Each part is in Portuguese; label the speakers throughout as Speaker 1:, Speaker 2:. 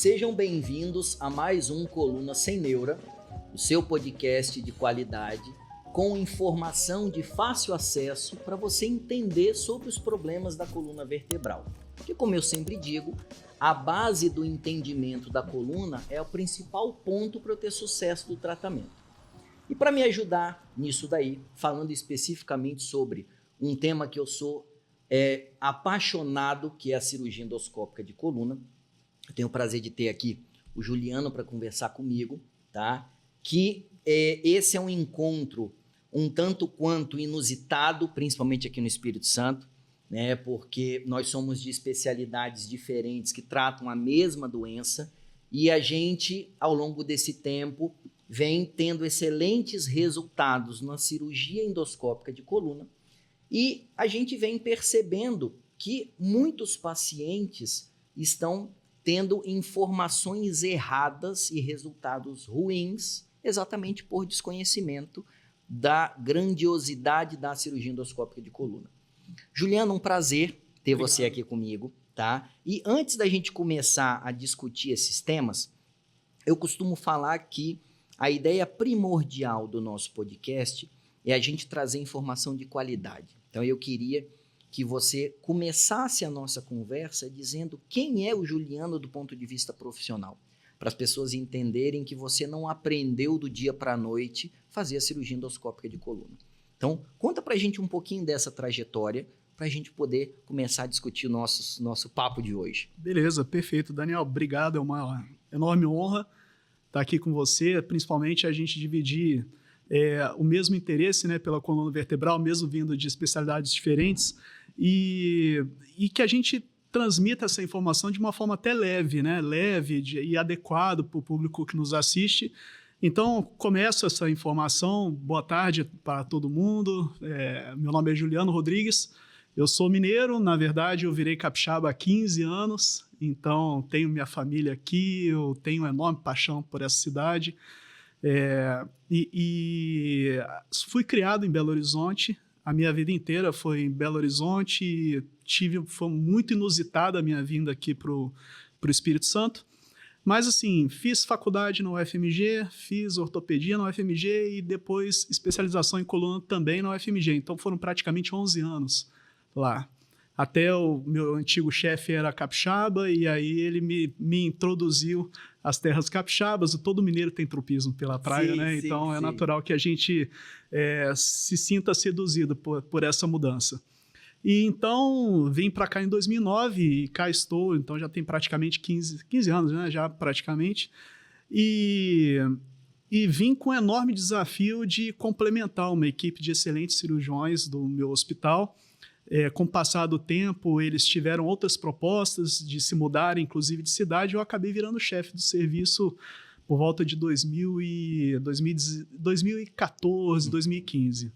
Speaker 1: Sejam bem-vindos a mais um Coluna Sem Neura, o seu podcast de qualidade com informação de fácil acesso para você entender sobre os problemas da coluna vertebral. Porque, como eu sempre digo, a base do entendimento da coluna é o principal ponto para eu ter sucesso do tratamento. E para me ajudar nisso daí, falando especificamente sobre um tema que eu sou apaixonado, que é a cirurgia endoscópica de coluna, eu tenho o prazer de ter aqui o Juliano para conversar comigo, tá? Que esse é um encontro um tanto quanto inusitado, principalmente aqui no Espírito Santo, né? Porque nós somos de especialidades diferentes que tratam a mesma doença e a gente, ao longo desse tempo, vem tendo excelentes resultados na cirurgia endoscópica de coluna e a gente vem percebendo que muitos pacientes estão tendo informações erradas e resultados ruins exatamente por desconhecimento da grandiosidade da cirurgia endoscópica de coluna. Juliano, um prazer ter você aqui comigo, tá? E antes da gente começar a discutir esses temas, eu costumo falar que a ideia primordial do nosso podcast é a gente trazer informação de qualidade. Então eu queria que você começasse a nossa conversa dizendo quem é o Juliano do ponto de vista profissional, para as pessoas entenderem que você não aprendeu do dia para a noite fazer a cirurgia endoscópica de coluna. Então, conta para a gente um pouquinho dessa trajetória para a gente poder começar a discutir o nosso papo de hoje.
Speaker 2: Beleza, perfeito. Daniel, obrigado. É uma enorme honra estar aqui com você, principalmente a gente dividir o mesmo interesse, né, pela coluna vertebral, mesmo vindo de especialidades diferentes, e que a gente transmita essa informação de uma forma até leve, né? E adequado para o público que nos assiste. Então, começo essa informação. Boa tarde para todo mundo. Meu nome é Juliano Rodrigues. Eu sou mineiro. Na verdade, eu virei capixaba há 15 anos. Então, tenho minha família aqui. Eu tenho uma enorme paixão por essa cidade. Fui criado em Belo Horizonte. A minha vida inteira foi em Belo Horizonte. Foi muito inusitada a minha vinda aqui para o Espírito Santo. Mas, assim, fiz faculdade na UFMG, fiz ortopedia na UFMG e depois especialização em coluna também na UFMG. Então, foram praticamente 11 anos lá. Até o meu antigo chefe era capixaba e aí ele me introduziu às terras capixabas. Todo mineiro tem tropismo pela praia, né?
Speaker 1: Sim,
Speaker 2: então, é
Speaker 1: sim.
Speaker 2: natural que a gente se sinta seduzido por essa mudança. E então, vim para cá em 2009 e cá estou, então já tem praticamente 15 anos, né? Já praticamente. E vim com o enorme desafio de complementar uma equipe de excelentes cirurgiões do meu hospital. Com o passar do tempo, eles tiveram outras propostas de se mudarem, inclusive de cidade, e eu acabei virando chefe do serviço por volta de 2014, 2015.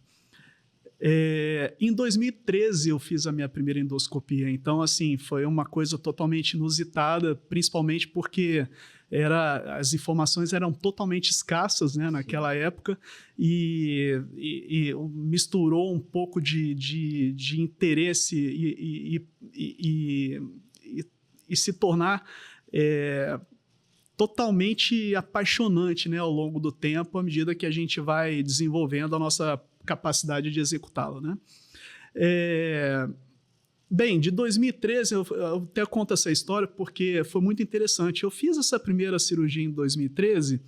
Speaker 2: Em 2013 eu fiz a minha primeira endoscopia, então assim, foi uma coisa totalmente inusitada, principalmente porque as informações eram totalmente escassas, né, naquela época e misturou um pouco de interesse e se tornar totalmente apaixonante, né, ao longo do tempo, à medida que a gente vai desenvolvendo a nossa capacidade de executá-lo, né? Bem, de 2013, eu até conto essa história porque foi muito interessante. Eu fiz essa primeira cirurgia em 2013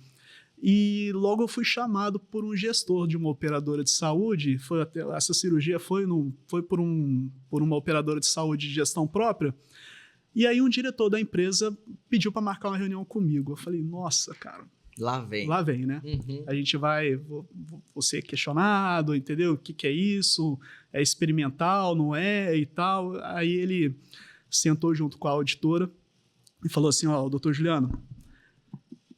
Speaker 2: e logo eu fui chamado por um gestor de uma operadora de saúde. Essa cirurgia foi por uma operadora de saúde de gestão própria. E aí um diretor da empresa pediu para marcar uma reunião comigo. Eu falei, nossa, cara...
Speaker 1: Lá vem,
Speaker 2: né?
Speaker 1: Uhum.
Speaker 2: A gente vou ser questionado, entendeu? O que é isso? É experimental, não é? E tal. Aí ele sentou junto com a auditora e falou assim, doutor Juliano,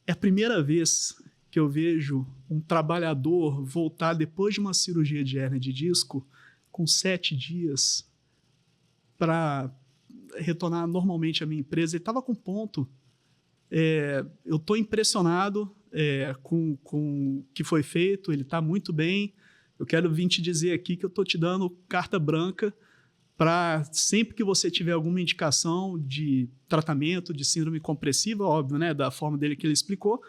Speaker 2: é a primeira vez que eu vejo um trabalhador voltar depois de uma cirurgia de hérnia de disco com 7 dias para retornar normalmente à minha empresa. Ele estava com ponto. Eu estou impressionado com o que foi feito, ele está muito bem. Eu quero vir te dizer aqui que eu estou te dando carta branca para sempre que você tiver alguma indicação de tratamento de síndrome compressiva, óbvio, né, da forma dele que ele explicou,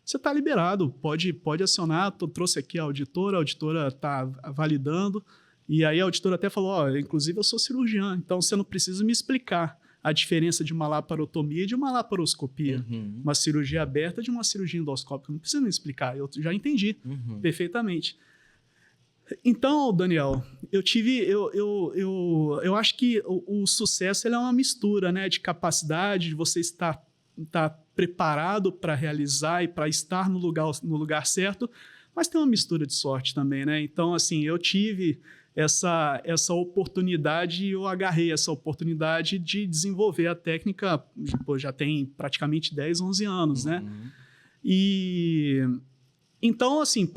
Speaker 2: você está liberado, pode acionar. Trouxe aqui a auditora está validando, e aí a auditora até falou, inclusive eu sou cirurgiã, então você não precisa me explicar a diferença de uma laparotomia e de uma laparoscopia, uma cirurgia aberta de uma cirurgia endoscópica, não precisa me explicar, eu já entendi perfeitamente. Então, Daniel, eu acho que o sucesso ele é uma mistura, né, de capacidade, de você estar preparado para realizar e para estar no lugar certo, mas tem uma mistura de sorte também, né? Então, assim, eu tive essa oportunidade e eu agarrei essa oportunidade de desenvolver a técnica, já tem praticamente 10, 11 anos, né? Então, assim,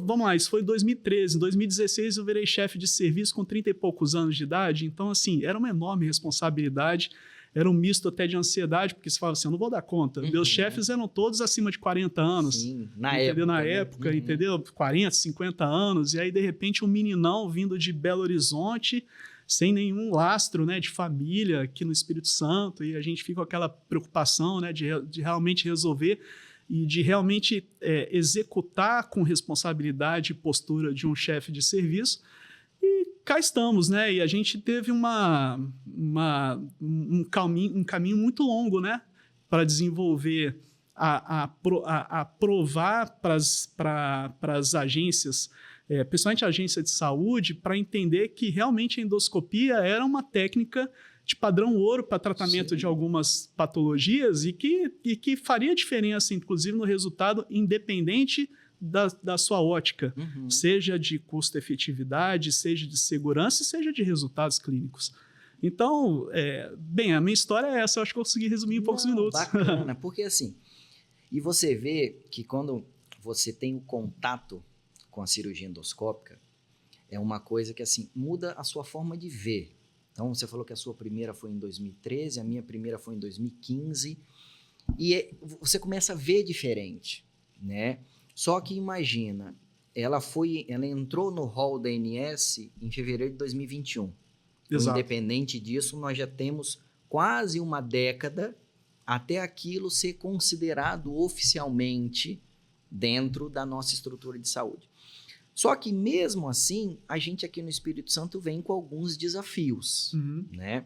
Speaker 2: vamos lá, isso foi em 2013. Em 2016, eu virei chefe de serviço com 30 e poucos anos de idade. Então, assim, era uma enorme responsabilidade. Era um misto até de ansiedade, porque você falava assim, eu não vou dar conta. Meus chefes eram todos acima de 40 anos. Sim, na época, entendeu? 40, 50 anos. E aí, de repente, um meninão vindo de Belo Horizonte, sem nenhum lastro, né, de família aqui no Espírito Santo. E a gente fica com aquela preocupação, né, de realmente resolver e de realmente executar com responsabilidade e postura de um chefe de serviço. E cá estamos, né? E a gente teve um caminho muito longo, né, para desenvolver, provar para as agências, principalmente a agência de saúde, para entender que realmente a endoscopia era uma técnica de padrão ouro para tratamento de algumas patologias e que faria diferença, inclusive, no resultado, independente da sua ótica, seja de custo-efetividade, seja de segurança e seja de resultados clínicos. Então, a minha história é essa, eu acho que eu consegui resumir em poucos minutos.
Speaker 1: Bacana, porque assim, e você vê que quando você tem o contato com a cirurgia endoscópica, é uma coisa que assim, muda a sua forma de ver. Então, você falou que a sua primeira foi em 2013, a minha primeira foi em 2015, e você começa a ver diferente, né? Só que imagina, ela entrou no hall da ANS em fevereiro de 2021. Então, independente disso, nós já temos quase uma década até aquilo ser considerado oficialmente dentro da nossa estrutura de saúde. Só que mesmo assim, a gente aqui no Espírito Santo vem com alguns desafios, né?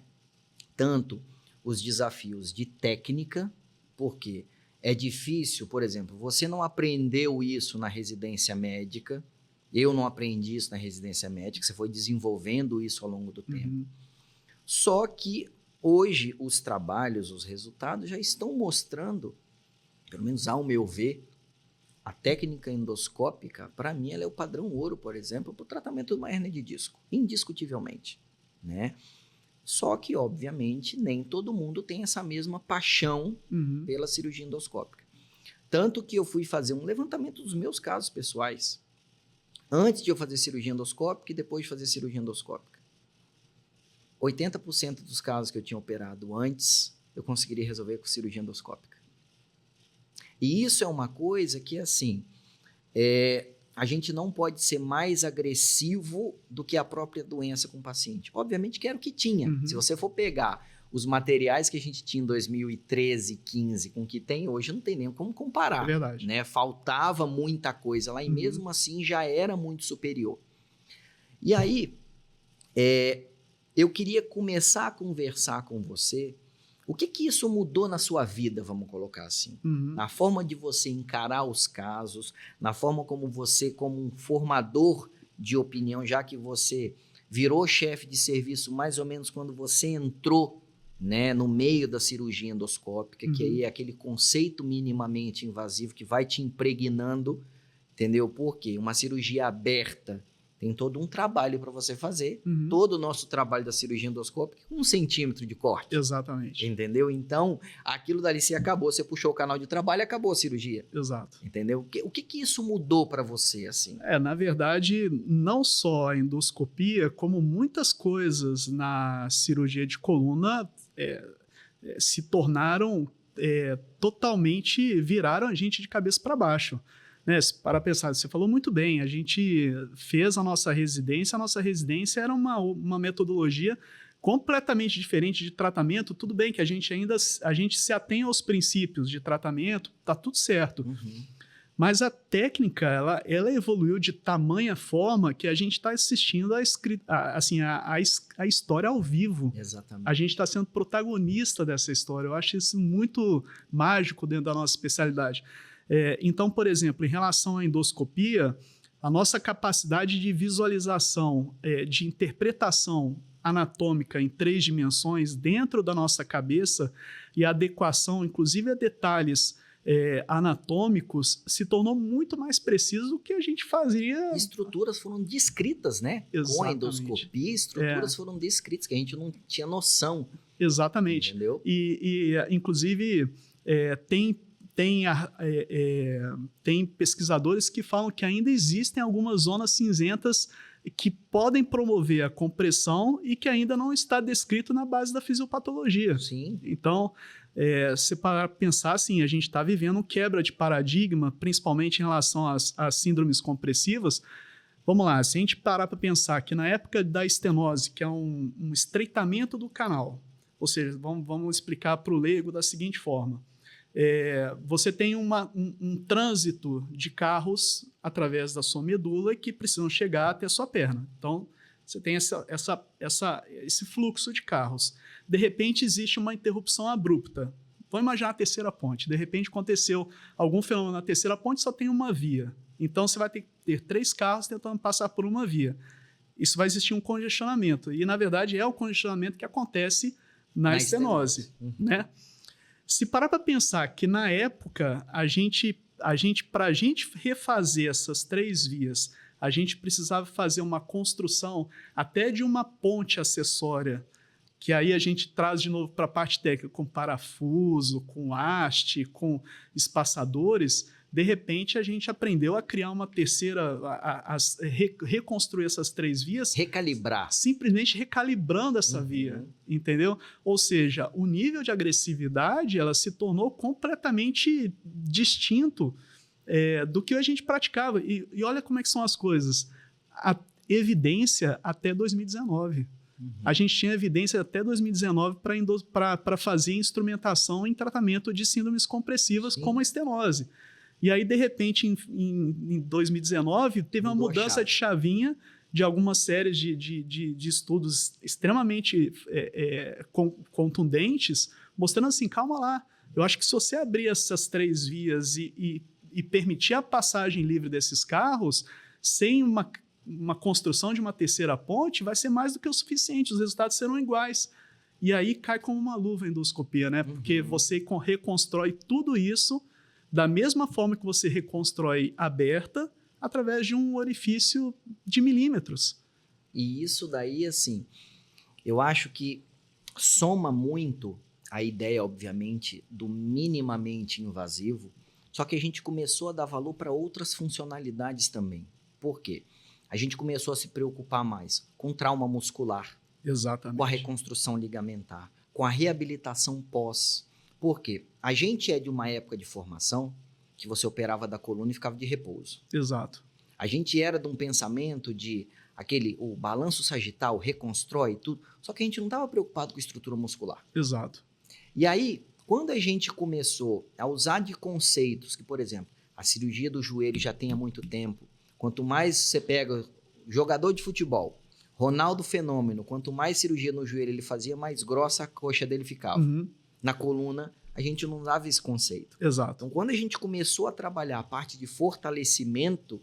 Speaker 1: Tanto os desafios de técnica, porque é difícil, por exemplo, você não aprendeu isso na residência médica, eu não aprendi isso na residência médica, você foi desenvolvendo isso ao longo do tempo. Só que hoje os trabalhos, os resultados já estão mostrando, pelo menos ao meu ver, a técnica endoscópica, para mim, ela é o padrão ouro, por exemplo, para o tratamento de uma hérnia de disco, indiscutivelmente, né? Só que, obviamente, nem todo mundo tem essa mesma paixão pela cirurgia endoscópica. Tanto que eu fui fazer um levantamento dos meus casos pessoais, antes de eu fazer cirurgia endoscópica e depois de fazer cirurgia endoscópica. 80% dos casos que eu tinha operado antes, eu conseguiria resolver com cirurgia endoscópica. E isso é uma coisa que, assim, a gente não pode ser mais agressivo do que a própria doença com o paciente. Obviamente que era o que tinha. Se você for pegar os materiais que a gente tinha em 2013, 15, com o que tem hoje, não tem nem como comparar.
Speaker 2: É verdade.
Speaker 1: Né? Faltava muita coisa lá e mesmo assim já era muito superior. E aí, eu queria começar a conversar com você. O que isso mudou na sua vida, vamos colocar assim? Na forma de você encarar os casos, na forma como você, como um formador de opinião, já que você virou chefe de serviço mais ou menos quando você entrou, né, no meio da cirurgia endoscópica, que aí é aquele conceito minimamente invasivo que vai te impregnando, entendeu? Porque uma cirurgia aberta tem todo um trabalho para você fazer. Todo o nosso trabalho da cirurgia endoscópica, 1 centímetro de corte.
Speaker 2: Exatamente.
Speaker 1: Entendeu? Então, aquilo dali se acabou. Você puxou o canal de trabalho e acabou a cirurgia.
Speaker 2: Exato.
Speaker 1: Entendeu? O que isso mudou para você, assim?
Speaker 2: Na verdade, não só a endoscopia, como muitas coisas na cirurgia de coluna se tornaram totalmente, viraram a gente de cabeça para baixo. Né, para pensar, você falou muito bem, a gente fez a nossa residência era uma metodologia completamente diferente de tratamento. Tudo bem que a gente se atém aos princípios de tratamento, tá tudo certo. Mas a técnica, ela evoluiu de tamanha forma que a gente está assistindo a história ao vivo.
Speaker 1: Exatamente.
Speaker 2: A gente está sendo protagonista dessa história. Eu acho isso muito mágico dentro da nossa especialidade. Então, por exemplo, em relação à endoscopia, a nossa capacidade de visualização, de interpretação anatômica em 3 dimensões dentro da nossa cabeça e a adequação, inclusive a detalhes anatômicos, se tornou muito mais preciso do que a gente fazia.
Speaker 1: Estruturas foram descritas, né?
Speaker 2: Exatamente.
Speaker 1: Com a endoscopia, estruturas foram descritas, que a gente não tinha noção.
Speaker 2: Exatamente.
Speaker 1: Entendeu?
Speaker 2: Inclusive, tem pesquisadores que falam que ainda existem algumas zonas cinzentas que podem promover a compressão e que ainda não está descrito na base da fisiopatologia.
Speaker 1: Sim.
Speaker 2: Então, se para pensar assim, a gente está vivendo quebra de paradigma, principalmente em relação às síndromes compressivas. Vamos lá, se a gente parar para pensar que na época da estenose, que é um estreitamento do canal, ou seja, vamos explicar para o leigo da seguinte forma. Você tem um trânsito de carros através da sua medula que precisam chegar até a sua perna. Então, você tem esse fluxo de carros. De repente, existe uma interrupção abrupta. Vamos imaginar a terceira ponte. De repente, aconteceu algum fenômeno na terceira ponte, só tem uma via. Então, você vai ter que ter 3 carros tentando passar por uma via. Isso vai existir um congestionamento. E, na verdade, é o congestionamento que acontece na estenose. Né? Se parar para pensar que, na época, para a gente refazer essas 3 vias, a gente precisava fazer uma construção até de uma ponte acessória, que aí a gente traz de novo para a parte técnica, com parafuso, com haste, com espaçadores. De repente, a gente aprendeu a criar uma terceira, reconstruir essas 3 vias.
Speaker 1: Recalibrar.
Speaker 2: Simplesmente recalibrando essa via, entendeu? Ou seja, o nível de agressividade ela se tornou completamente distinto do que a gente praticava. E olha como é que são as coisas. A evidência até 2019. A gente tinha evidência até 2019 para fazer instrumentação em tratamento de síndromes compressivas, como a estenose. E aí, de repente, em 2019, teve uma mudança de chavinha de algumas séries de estudos extremamente contundentes, mostrando assim, calma lá, eu acho que se você abrir essas 3 vias e permitir a passagem livre desses carros, sem uma construção de uma terceira ponte, vai ser mais do que o suficiente, os resultados serão iguais. E aí cai como uma luva a endoscopia, né? Porque você reconstrói tudo isso da mesma forma que você reconstrói aberta, através de um orifício de milímetros.
Speaker 1: E isso daí, assim, eu acho que soma muito a ideia, obviamente, do minimamente invasivo, só que a gente começou a dar valor para outras funcionalidades também. Por quê? A gente começou a se preocupar mais com trauma muscular,
Speaker 2: exatamente,
Speaker 1: com a reconstrução ligamentar, com a reabilitação pós. Por quê? A gente é de uma época de formação que você operava da coluna e ficava de repouso.
Speaker 2: Exato.
Speaker 1: A gente era de um pensamento de o balanço sagital reconstrói tudo, só que a gente não estava preocupado com estrutura muscular.
Speaker 2: Exato.
Speaker 1: E aí, quando a gente começou a usar de conceitos que, por exemplo, a cirurgia do joelho já tem há muito tempo, quanto mais você pega jogador de futebol, Ronaldo Fenômeno, quanto mais cirurgia no joelho ele fazia, mais grossa a coxa dele ficava. Na coluna, a gente não dava esse conceito.
Speaker 2: Exato.
Speaker 1: Então, quando a gente começou a trabalhar a parte de fortalecimento,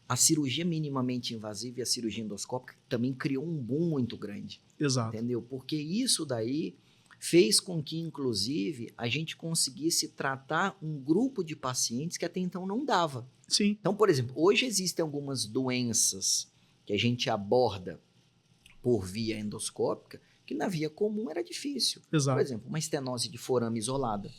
Speaker 1: a cirurgia minimamente invasiva e a cirurgia endoscópica também criou um boom muito grande.
Speaker 2: Exato.
Speaker 1: Entendeu? Porque isso daí fez com que, inclusive, a gente conseguisse tratar um grupo de pacientes que até então não dava.
Speaker 2: Sim.
Speaker 1: Então, por exemplo, hoje existem algumas doenças que a gente aborda por via endoscópica, que na via comum era difícil.
Speaker 2: Exato.
Speaker 1: Por exemplo, uma estenose de forame isolada.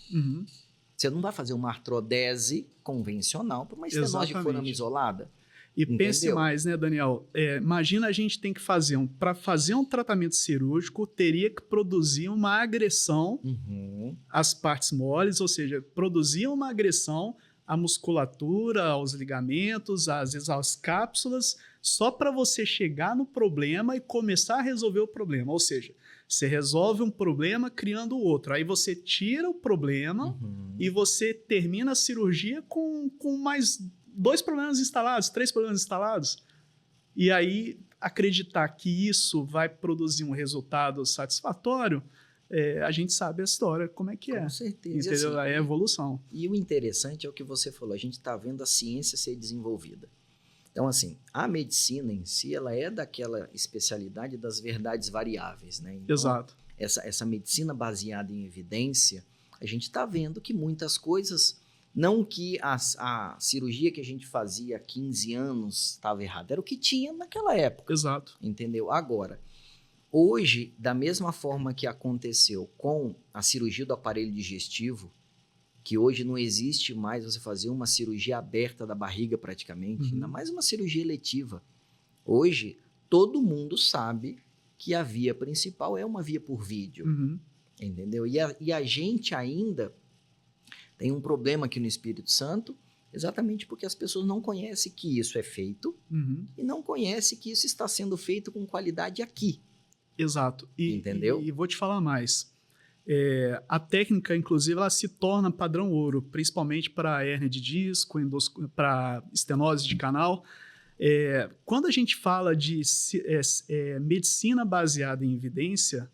Speaker 1: Você não vai fazer uma artrodese convencional para uma estenose de forame isolada.
Speaker 2: E pense mais, né, Daniel? Imagina a gente tem que fazer para fazer um tratamento cirúrgico, teria que produzir uma agressão às partes moles, ou seja, produzir uma agressão à musculatura, aos ligamentos, às vezes às cápsulas só para você chegar no problema e começar a resolver o problema. Ou seja, você resolve um problema criando outro. Aí você tira o problema e você termina a cirurgia com mais 2 problemas instalados, 3 problemas instalados. E aí acreditar que isso vai produzir um resultado satisfatório, a gente sabe a história, como é que é.
Speaker 1: Com certeza.
Speaker 2: Entendeu?
Speaker 1: Assim,
Speaker 2: aí é a evolução.
Speaker 1: E o interessante é o que você falou, a gente está vendo a ciência ser desenvolvida. Então, assim, a medicina em si, ela é daquela especialidade das verdades variáveis, né? Então,
Speaker 2: Exato.
Speaker 1: Essa medicina baseada em evidência, a gente está vendo que muitas coisas, não que a cirurgia que a gente fazia há 15 anos estava errada, era o que tinha naquela época.
Speaker 2: Exato.
Speaker 1: Entendeu? Agora, hoje, da mesma forma que aconteceu com a cirurgia do aparelho digestivo, que hoje não existe mais você fazer uma cirurgia aberta da barriga praticamente, ainda mais uma cirurgia eletiva. Hoje, todo mundo sabe que a via principal é uma via por vídeo, entendeu? E a gente ainda tem um problema aqui no Espírito Santo, exatamente porque as pessoas não conhecem que isso é feito e não conhecem que isso está sendo feito com qualidade aqui.
Speaker 2: Exato.
Speaker 1: Entendeu?
Speaker 2: E vou te falar mais. A técnica, inclusive, ela se torna padrão ouro, principalmente para hérnia de disco, para estenose de canal. Quando a gente fala de medicina baseada em evidência,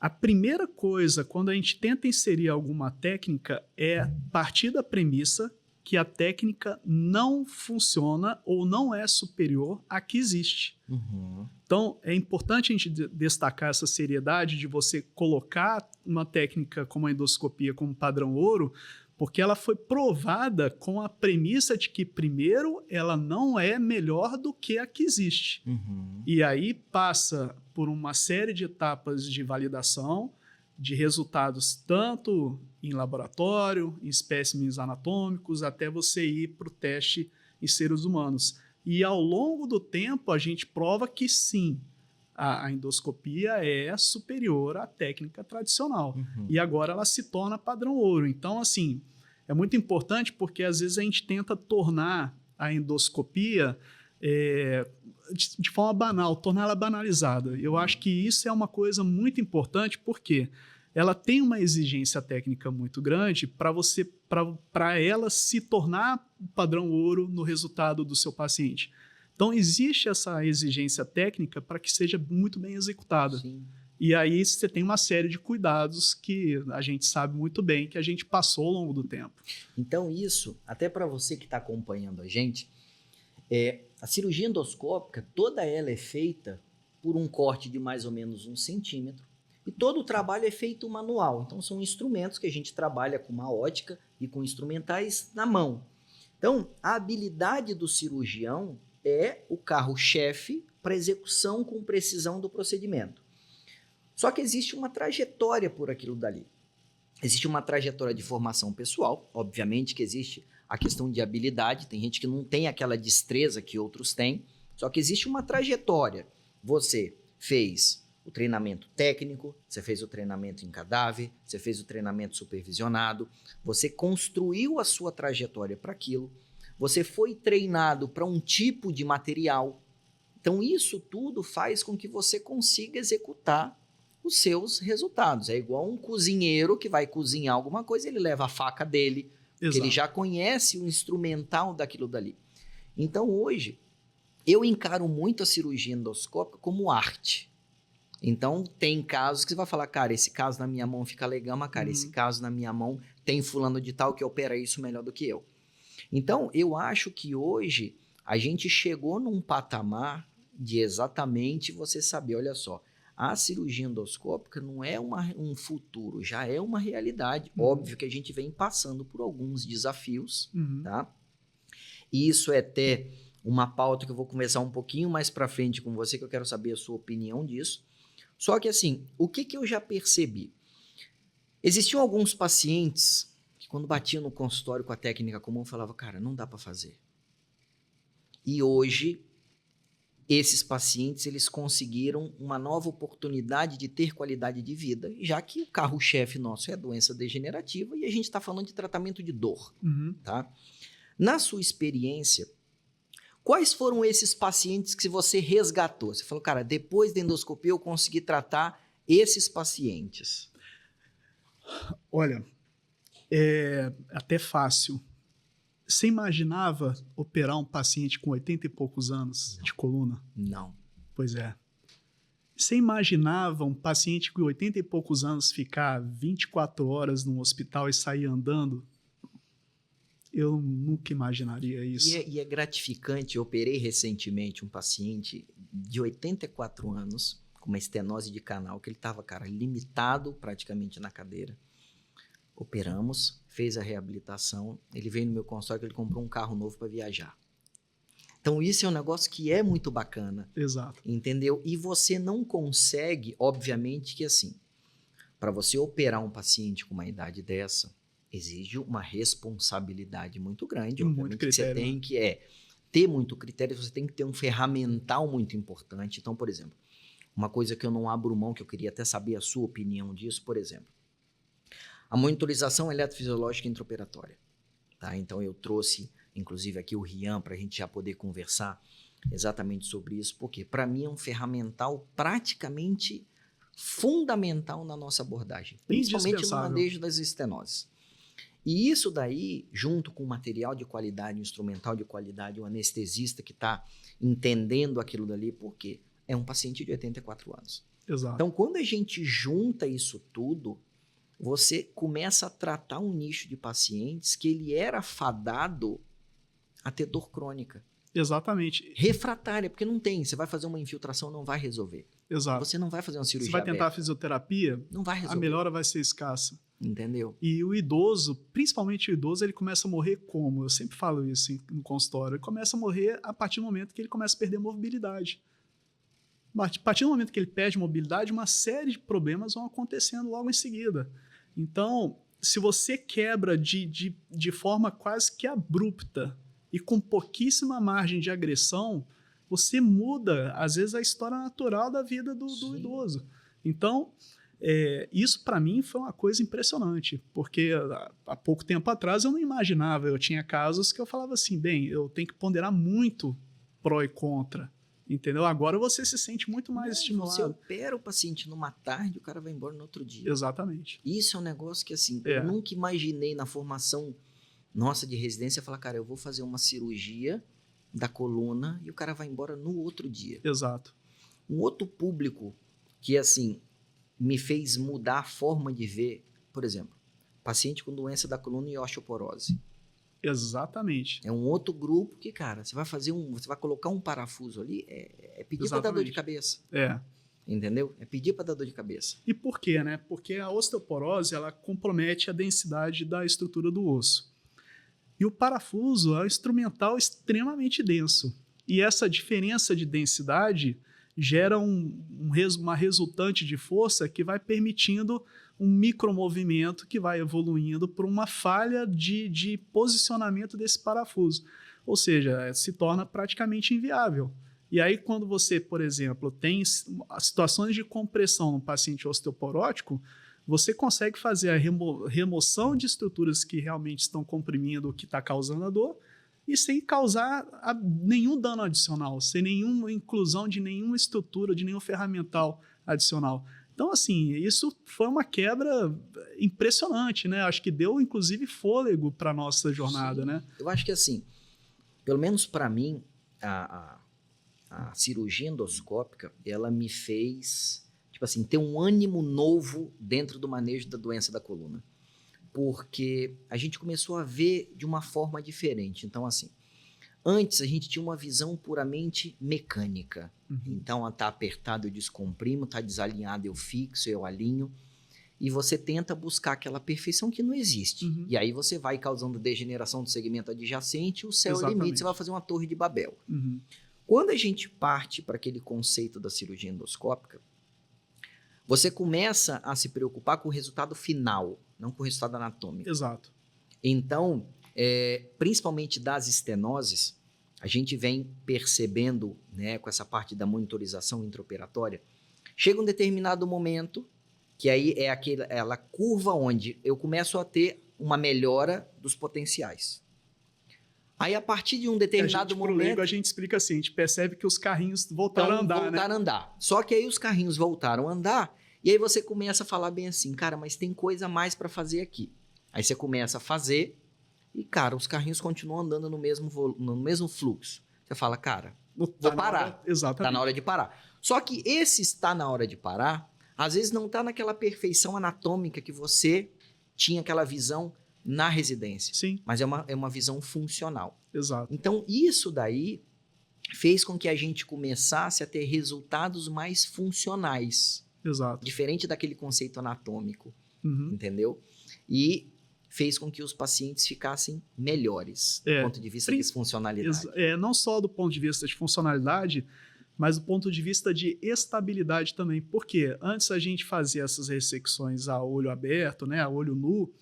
Speaker 2: a primeira coisa, quando a gente tenta inserir alguma técnica, é partir da premissa que a técnica não funciona ou não é superior à que existe. Então, é importante a gente destacar essa seriedade de você colocar uma técnica como a endoscopia como padrão ouro, porque ela foi provada com a premissa de que, primeiro, ela não é melhor do que a que existe. E aí passa por uma série de etapas de validação, de resultados tanto em laboratório, em espécimes anatômicos, até você ir para o teste em seres humanos. E ao longo do tempo a gente prova que sim, a endoscopia é superior à técnica tradicional. E agora ela se torna padrão ouro. Então, assim, é muito importante porque às vezes a gente tenta tornar a endoscopia de forma banal, torná-la banalizada. Eu acho que isso é uma coisa muito importante porque ela tem uma exigência técnica muito grande para ela se tornar padrão ouro no resultado do seu paciente. Então, existe essa exigência técnica para que seja muito bem executada.
Speaker 1: Sim.
Speaker 2: E aí você tem uma série de cuidados que a gente sabe muito bem que a gente passou ao longo do tempo.
Speaker 1: Então, isso, até para você que está acompanhando a gente, a cirurgia endoscópica, toda ela é feita por um corte de mais ou menos 1 centímetro. E todo o trabalho é feito manual. Então, são instrumentos que a gente trabalha com uma ótica e com instrumentais na mão. Então, a habilidade do cirurgião é o carro-chefe para execução com precisão do procedimento. Só que existe uma trajetória por aquilo dali. Existe uma trajetória de formação pessoal. Obviamente que existe a questão de habilidade. Tem gente que não tem aquela destreza que outros têm. Só que existe uma trajetória. Você fez o treinamento técnico, você fez o treinamento em cadáver, você fez o treinamento supervisionado, você construiu a sua trajetória para aquilo, você foi treinado para um tipo de material. Então, isso tudo faz com que você consiga executar os seus resultados. É igual um cozinheiro que vai cozinhar alguma coisa, ele leva a faca dele, porque ele já conhece o instrumental daquilo dali. Então, hoje, eu encaro muito a cirurgia endoscópica como arte. Então, tem casos que você vai falar, cara, esse caso na minha mão fica legal, mas, cara, esse caso na minha mão tem fulano de tal que opera isso melhor do que eu. Então, eu acho que hoje a gente chegou num patamar de exatamente você saber, olha só, a cirurgia endoscópica não é um futuro, já é uma realidade. Óbvio que a gente vem passando por alguns desafios, tá? E isso é até uma pauta que eu vou conversar um pouquinho mais para frente com você, que eu quero saber a sua opinião disso. Só que assim, o que eu já percebi? Existiam alguns pacientes que quando batiam no consultório com a técnica comum, falavam, cara, não dá para fazer. E hoje, esses pacientes, eles conseguiram uma nova oportunidade de ter qualidade de vida, já que o carro-chefe nosso é a doença degenerativa e a gente está falando de tratamento de dor, tá? Na sua experiência, Quais foram esses pacientes que você resgatou? Você falou, cara, depois da endoscopia eu consegui tratar esses pacientes.
Speaker 2: Olha, é até fácil. Você imaginava operar um paciente com 80 e poucos anos de coluna?
Speaker 1: Não.
Speaker 2: Pois é. Você imaginava um paciente com 80 e poucos anos ficar 24 horas num hospital e sair andando? Eu nunca imaginaria isso.
Speaker 1: E é gratificante. Eu operei recentemente um paciente de 84 anos com uma estenose de canal, que ele estava, cara, limitado praticamente na cadeira. Operamos, fez a reabilitação, ele veio no meu consultório que ele comprou um carro novo para viajar. Então isso é um negócio que é muito bacana.
Speaker 2: Exato.
Speaker 1: Entendeu? E você não consegue, obviamente que assim, para você operar um paciente com uma idade dessa, exige uma responsabilidade muito grande.
Speaker 2: Muito critério.
Speaker 1: Você tem que ter muito critério, você tem que ter um ferramental muito importante. Então, por exemplo, uma coisa que eu não abro mão, que eu queria até saber a sua opinião disso, por exemplo, a monitorização eletrofisiológica intraoperatória. Tá? Então, eu trouxe, inclusive, aqui o Rian para a gente já poder conversar exatamente sobre isso, porque para mim é um ferramental praticamente fundamental na nossa abordagem, principalmente no manejo das estenoses. E isso daí, junto com o material de qualidade, o instrumental de qualidade, o anestesista que está entendendo aquilo dali, porque é um paciente de 84 anos.
Speaker 2: Exato.
Speaker 1: Então, quando a gente junta isso tudo, você começa a tratar um nicho de pacientes que ele era fadado a ter dor crônica.
Speaker 2: Exatamente.
Speaker 1: Refratária, porque não tem. Você vai fazer uma infiltração, não vai resolver.
Speaker 2: Exato.
Speaker 1: Você não vai fazer uma cirurgia
Speaker 2: Você vai tentar
Speaker 1: aberta.
Speaker 2: A fisioterapia,
Speaker 1: não vai resolver.
Speaker 2: A melhora vai ser escassa.
Speaker 1: Entendeu?
Speaker 2: E o idoso, principalmente o idoso, ele começa a morrer como? Eu sempre falo isso no consultório. Ele começa a morrer a partir do momento que ele começa a perder a mobilidade. A partir do momento que ele perde mobilidade, uma série de problemas vão acontecendo logo em seguida. Então, se você quebra de forma quase que abrupta e com pouquíssima margem de agressão, você muda, às vezes, a história natural da vida do idoso. Então, isso para mim foi uma coisa impressionante, porque há pouco tempo atrás eu não imaginava, eu tinha casos que eu falava assim, bem, eu tenho que ponderar muito pró e contra, entendeu? Agora você se sente muito mais estimulado.
Speaker 1: Você opera o paciente numa tarde, o cara vai embora no outro dia.
Speaker 2: Exatamente.
Speaker 1: Isso é um negócio que assim, eu nunca imaginei na formação nossa de residência falar, cara, eu vou fazer uma cirurgia da coluna e o cara vai embora no outro dia.
Speaker 2: Exato.
Speaker 1: Um outro público que assim me fez mudar a forma de ver, por exemplo, paciente com doença da coluna e osteoporose.
Speaker 2: Exatamente.
Speaker 1: É um outro grupo que, cara, você vai colocar um parafuso ali, é pedir para dar dor de cabeça. Entendeu? É pedir para dar dor de cabeça.
Speaker 2: E por quê, né? Porque a osteoporose, ela compromete a densidade da estrutura do osso. E o parafuso é um instrumental extremamente denso. E essa diferença de densidade gera uma resultante de força que vai permitindo um micromovimento que vai evoluindo por uma falha de posicionamento desse parafuso. Ou seja, se torna praticamente inviável. E aí, quando você, por exemplo, tem situações de compressão no paciente osteoporótico, você consegue fazer a remoção de estruturas que realmente estão comprimindo o que está causando a dor e sem causar nenhum dano adicional, sem nenhuma inclusão de nenhuma estrutura, de nenhum ferramental adicional. Então, assim, isso foi uma quebra impressionante, né? Acho que deu, inclusive, fôlego para a nossa jornada,
Speaker 1: Sim.
Speaker 2: né?
Speaker 1: Eu acho que, assim, pelo menos para mim, a cirurgia endoscópica, ela me fez, tipo assim, ter um ânimo novo dentro do manejo da doença da coluna. Porque a gente começou a ver de uma forma diferente. Então, assim, antes a gente tinha uma visão puramente mecânica. Então, tá apertado, eu descomprimo, tá desalinhado, eu fixo, eu alinho. E você tenta buscar aquela perfeição que não existe. E aí você vai causando degeneração do segmento adjacente, o céu é o limite, você vai fazer uma torre de Babel. Quando a gente parte para aquele conceito da cirurgia endoscópica, você começa a se preocupar com o resultado final, não com o resultado anatômico.
Speaker 2: Exato.
Speaker 1: Então, principalmente das estenoses, a gente vem percebendo, né, com essa parte da monitorização intraoperatória, chega um determinado momento, que aí é aquela curva onde eu começo a ter uma melhora dos potenciais. Aí, a partir de um
Speaker 2: A
Speaker 1: determinado
Speaker 2: gente, pro
Speaker 1: momento...
Speaker 2: leigo, a gente explica assim, a gente percebe que os carrinhos voltaram a andar, né?
Speaker 1: voltaram a andar. Só que aí os carrinhos voltaram a andar, e aí você começa a falar bem assim, cara, mas tem coisa a mais para fazer aqui. Aí você começa a fazer, e, cara, os carrinhos continuam andando no mesmo fluxo. Você fala, cara, vou parar.
Speaker 2: Exatamente.
Speaker 1: Tá na hora de parar. Só que esse está na hora de parar, às vezes não tá naquela perfeição anatômica que você tinha aquela visão na residência.
Speaker 2: Sim.
Speaker 1: Mas é uma visão funcional.
Speaker 2: Exato.
Speaker 1: Então, isso daí fez com que a gente começasse a ter resultados mais funcionais.
Speaker 2: Exato.
Speaker 1: Diferente daquele conceito anatômico,
Speaker 2: Uhum.
Speaker 1: entendeu? E fez com que os pacientes ficassem melhores do ponto de vista de funcionalidade.
Speaker 2: Não só do ponto de vista de funcionalidade, mas do ponto de vista de estabilidade também. Porque antes a gente fazia essas ressecções a olho aberto, né, a olho nu,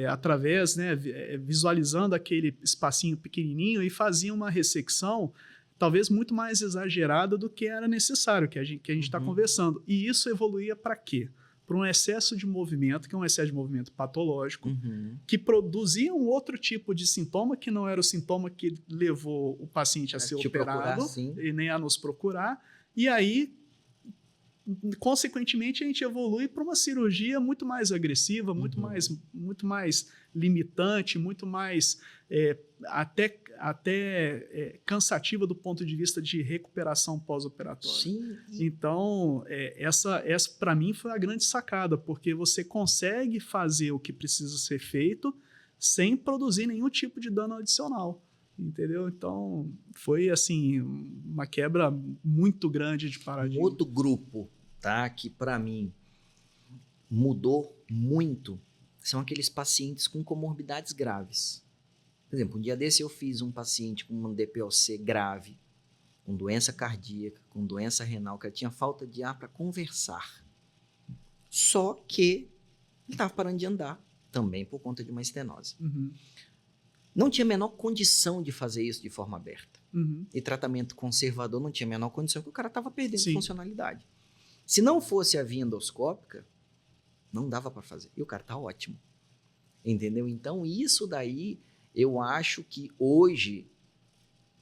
Speaker 2: através, né, visualizando aquele espacinho pequenininho e fazia uma ressecção talvez muito mais exagerada do que era necessário, que a gente está conversando. E isso evoluía para quê? Para um excesso de movimento, que é um excesso de movimento patológico, que produzia um outro tipo de sintoma, que não era o sintoma que levou o paciente a ser operado e nem a nos procurar. E aí, consequentemente, a gente evolui para uma cirurgia muito mais agressiva, muito mais limitante, muito mais até cansativa do ponto de vista de recuperação pós-operatória.
Speaker 1: Sim.
Speaker 2: Então, essa para mim foi a grande sacada, porque você consegue fazer o que precisa ser feito sem produzir nenhum tipo de dano adicional. Entendeu? Então, foi assim, uma quebra muito grande de paradigma.
Speaker 1: Um outro grupo, tá, que para mim mudou muito, são aqueles pacientes com comorbidades graves. Por exemplo, um dia desse eu fiz um paciente com um DPOC grave, com doença cardíaca, com doença renal, que tinha falta de ar para conversar. Só que ele estava parando de andar, também por conta de uma estenose. Não tinha a menor condição de fazer isso de forma aberta. E tratamento conservador não tinha a menor condição, porque o cara estava perdendo funcionalidade. Se não fosse a via endoscópica, não dava para fazer. E o cara está ótimo. Entendeu? Então, isso daí, eu acho que hoje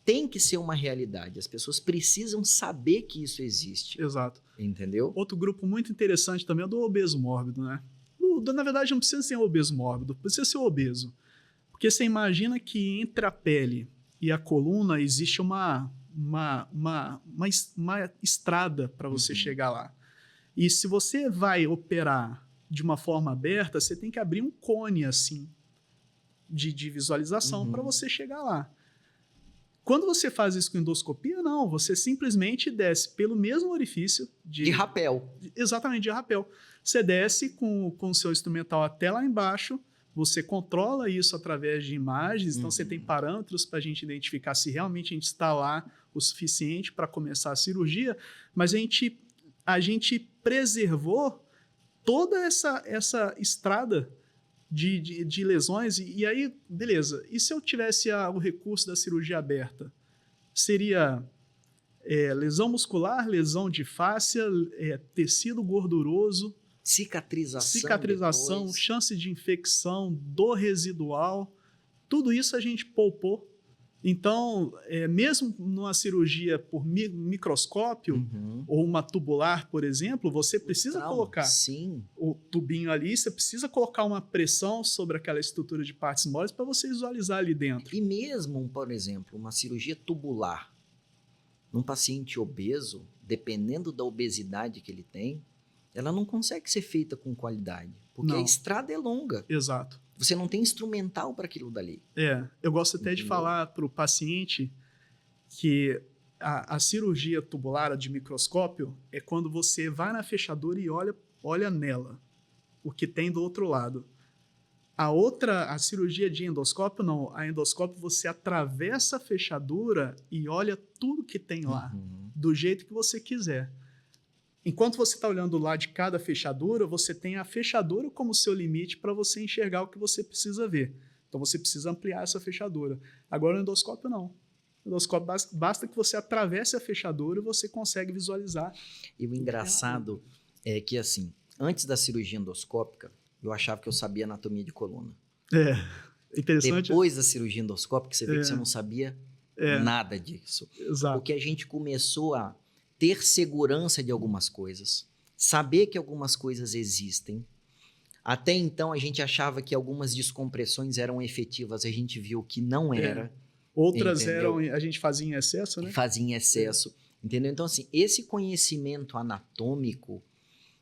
Speaker 1: tem que ser uma realidade. As pessoas precisam saber que isso existe.
Speaker 2: Exato.
Speaker 1: Entendeu?
Speaker 2: Outro grupo muito interessante também é o do obeso mórbido, né? Na verdade, não precisa ser obeso mórbido, precisa ser obeso. Porque você imagina que entre a pele e a coluna existe uma estrada para você chegar lá. E se você vai operar de uma forma aberta, você tem que abrir um cone assim de visualização para você chegar lá. Quando você faz isso com endoscopia, não. Você simplesmente desce pelo mesmo orifício
Speaker 1: de rapel.
Speaker 2: Exatamente, de rapel. Você desce com o seu instrumental até lá embaixo. Você controla isso através de imagens, então você tem parâmetros para a gente identificar se realmente a gente está lá o suficiente para começar a cirurgia, mas a gente preservou toda essa estrada de lesões, e aí, beleza, e se eu tivesse o recurso da cirurgia aberta? Seria lesão muscular, lesão de fáscia, tecido gorduroso, cicatrização, chance de infecção, dor residual, tudo isso a gente poupou. Então, mesmo numa cirurgia por microscópio, ou uma tubular, por exemplo, você precisa colocar o tubinho ali, você precisa colocar uma pressão sobre aquela estrutura de partes moles para você visualizar ali dentro.
Speaker 1: E mesmo, por exemplo, uma cirurgia tubular, num paciente obeso, dependendo da obesidade que ele tem, ela não consegue ser feita com qualidade, porque a estrada é longa.
Speaker 2: Exato.
Speaker 1: Você não tem instrumental para aquilo dali.
Speaker 2: Eu gosto até de falar para o paciente que a cirurgia tubular de microscópio é quando você vai na fechadura e olha nela, o que tem do outro lado. A cirurgia de endoscópio, não. A endoscópio você atravessa a fechadura e olha tudo que tem lá, do jeito que você quiser. Enquanto você está olhando lá de cada fechadura, você tem a fechadura como seu limite para você enxergar o que você precisa ver. Então, você precisa ampliar essa fechadura. Agora, no endoscópio, não. No endoscópio, basta que você atravesse a fechadura e você consegue visualizar.
Speaker 1: E o engraçado é que, assim, antes da cirurgia endoscópica, eu achava que eu sabia anatomia de coluna.
Speaker 2: Interessante.
Speaker 1: Depois da cirurgia endoscópica, você vê que você não sabia nada disso.
Speaker 2: Exato.
Speaker 1: Porque a gente começou a ter segurança de algumas coisas, saber que algumas coisas existem. Até então, a gente achava que algumas descompressões eram efetivas, a gente viu que não era.
Speaker 2: Outras
Speaker 1: entendeu?
Speaker 2: a gente fazia em excesso, né?
Speaker 1: Fazia em excesso, entendeu? Então, assim, esse conhecimento anatômico,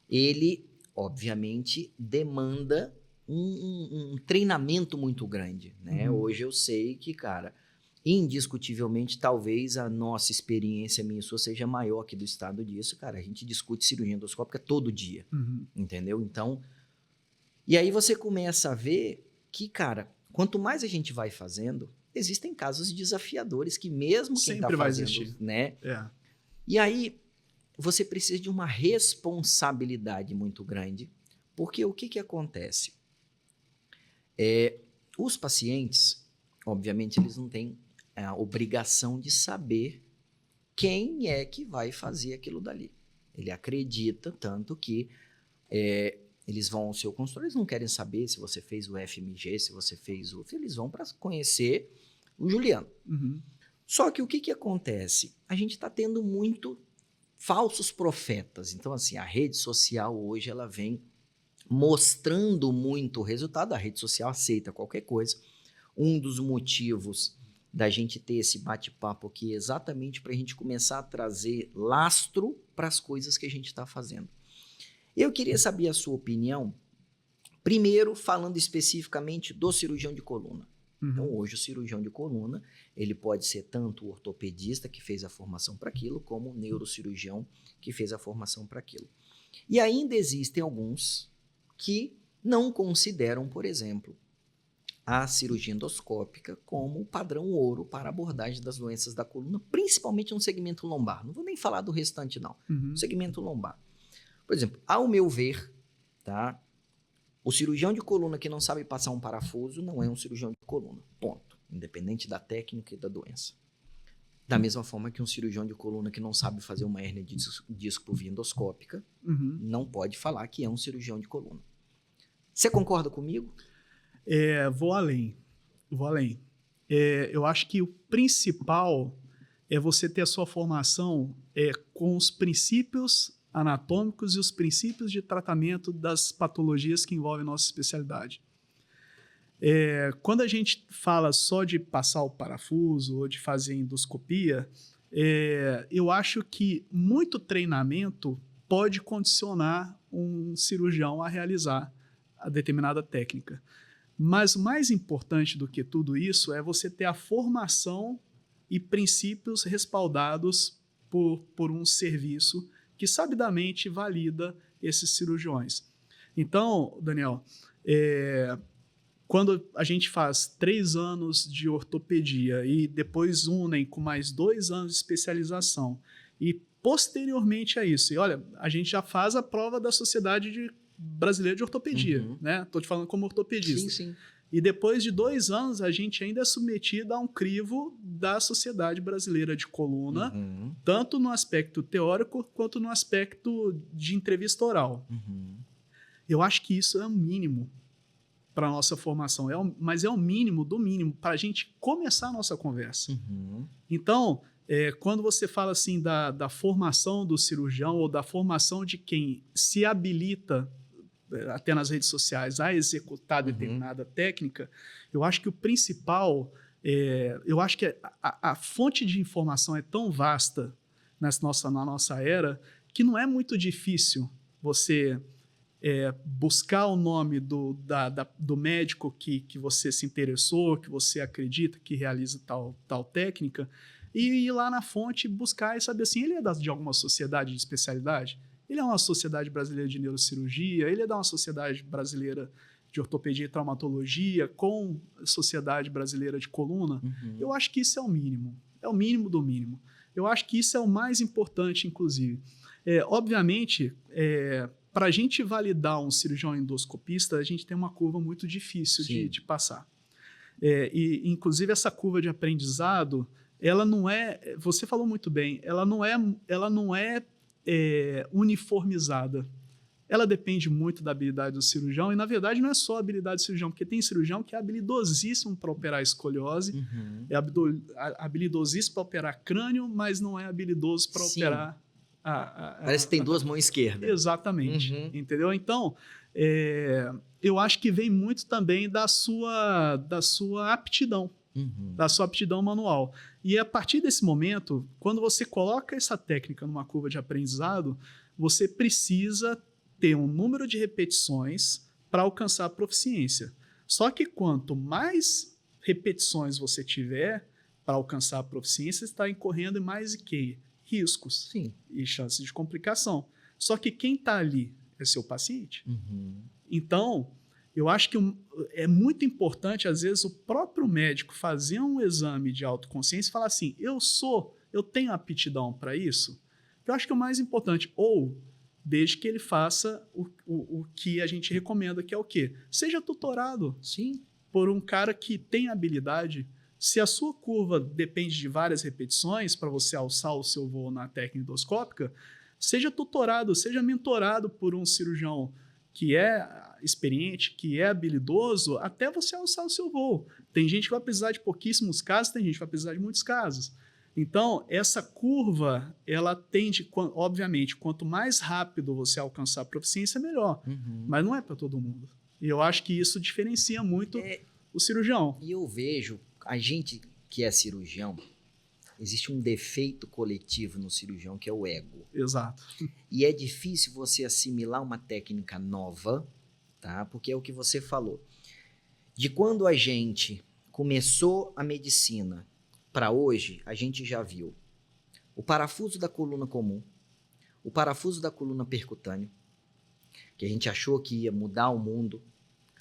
Speaker 1: ele, obviamente, demanda um treinamento muito grande, né? Hoje eu sei que, cara, indiscutivelmente, talvez a nossa experiência, minha e sua, seja maior que do estado disso, cara. A gente discute cirurgia endoscópica todo dia, entendeu? Então, e aí você começa a ver que, cara, quanto mais a gente vai fazendo, existem casos desafiadores que mesmo quem está fazendo, né? E aí você precisa de uma responsabilidade muito grande, porque o que acontece? Os pacientes, obviamente, eles não têm a obrigação de saber quem é que vai fazer aquilo dali. Ele acredita tanto que eles vão ao seu consultório, eles não querem saber se você fez o FMG, se você fez o... Eles vão para conhecer o Juliano. Só que o que acontece? A gente está tendo muito falsos profetas. Então, assim, a rede social hoje, ela vem mostrando muito o resultado. A rede social aceita qualquer coisa. Um dos motivos da gente ter esse bate-papo aqui é exatamente para a gente começar a trazer lastro para as coisas que a gente está fazendo. Eu queria saber a sua opinião, primeiro falando especificamente do cirurgião de coluna. Então, hoje o cirurgião de coluna, ele pode ser tanto o ortopedista que fez a formação para aquilo, como o neurocirurgião que fez a formação para aquilo. E ainda existem alguns que não consideram, por exemplo, a cirurgia endoscópica como o padrão ouro para a abordagem das doenças da coluna, principalmente no segmento lombar. Não vou nem falar do restante, não. No segmento lombar. Por exemplo, ao meu ver, tá? O cirurgião de coluna que não sabe passar um parafuso não é um cirurgião de coluna, ponto. Independente da técnica e da doença. Da mesma forma que um cirurgião de coluna que não sabe fazer uma hérnia de disco por via endoscópica não pode falar que é um cirurgião de coluna. Você concorda comigo?
Speaker 2: Vou além. Eu acho que o principal é você ter a sua formação com os princípios anatômicos e os princípios de tratamento das patologias que envolvem nossa especialidade. Quando a gente fala só de passar o parafuso ou de fazer endoscopia, eu acho que muito treinamento pode condicionar um cirurgião a realizar a determinada técnica. Mas mais importante do que tudo isso é você ter a formação e princípios respaldados por um serviço que sabidamente valida esses cirurgiões. Então, Daniel, quando a gente faz 3 anos de ortopedia e depois unem com mais 2 anos de especialização e posteriormente a isso, e olha, a gente já faz a prova da Sociedade Brasileira de Ortopedia, né? Estou te falando como ortopedista.
Speaker 1: Sim.
Speaker 2: E depois de 2 anos, a gente ainda é submetido a um crivo da Sociedade Brasileira de Coluna, tanto no aspecto teórico quanto no aspecto de entrevista oral. Eu acho que isso é o mínimo para a nossa formação, mas é o mínimo do mínimo para a gente começar a nossa conversa. Então, quando você fala assim da formação do cirurgião ou da formação de quem se habilita até nas redes sociais, a executar determinada técnica, eu acho que o principal, eu acho que a fonte de informação é tão vasta na nossa era, que não é muito difícil você buscar o nome do médico que você se interessou, que você acredita que realiza tal técnica, e ir lá na fonte buscar e saber assim, ele é de alguma sociedade de especialidade? Ele é uma Sociedade Brasileira de Neurocirurgia, ele é da uma Sociedade Brasileira de Ortopedia e Traumatologia, com Sociedade Brasileira de Coluna. Eu acho que isso é o mínimo do mínimo. Eu acho que isso é o mais importante, inclusive. Obviamente, para a gente validar um cirurgião endoscopista, a gente tem uma curva muito difícil de passar. E, inclusive, essa curva de aprendizado, ela não é, você falou muito bem, ela não é uniformizada. ela depende muito da habilidade do cirurgião, e na verdade não é só a habilidade do cirurgião, porque tem cirurgião que é habilidosíssimo para operar escoliose, é habilidosíssimo para operar crânio, mas não é habilidoso para operar
Speaker 1: Parece que tem duas mãos esquerdas.
Speaker 2: Exatamente, entendeu? Então, eu acho que vem muito também da sua aptidão, da sua aptidão manual. E a partir desse momento, quando você coloca essa técnica numa curva de aprendizado, você precisa ter um número de repetições para alcançar a proficiência. Só que quanto mais repetições você tiver para alcançar a proficiência, você está incorrendo em mais riscos.
Speaker 1: Sim.
Speaker 2: E chances de complicação. Só que quem está ali é seu paciente. Então, eu acho que é muito importante, às vezes, o próprio médico fazer um exame de autoconsciência e falar assim, eu tenho aptidão para isso? Eu acho que é o mais importante. Ou, desde que ele faça o que a gente recomenda, que é o quê? Seja tutorado.
Speaker 1: Sim.
Speaker 2: Por um cara que tem habilidade. Se a sua curva depende de várias repetições para você alçar o seu voo na técnica endoscópica, seja tutorado, seja mentorado por um cirurgião que é experiente, que é habilidoso, até você alçar o seu voo. Tem gente que vai precisar de pouquíssimos casos, tem gente que vai precisar de muitos casos. Então, essa curva, ela tende, obviamente, quanto mais rápido você alcançar a proficiência, melhor. Mas não é para todo mundo. E eu acho que isso diferencia muito o cirurgião.
Speaker 1: E eu vejo, a gente que é cirurgião, existe um defeito coletivo no cirurgião, que é o ego.
Speaker 2: Exato.
Speaker 1: E é difícil você assimilar uma técnica nova, tá? Porque é o que você falou. De quando a gente começou a medicina para hoje, a gente já viu o parafuso da coluna comum, o parafuso da coluna percutânea, que a gente achou que ia mudar o mundo,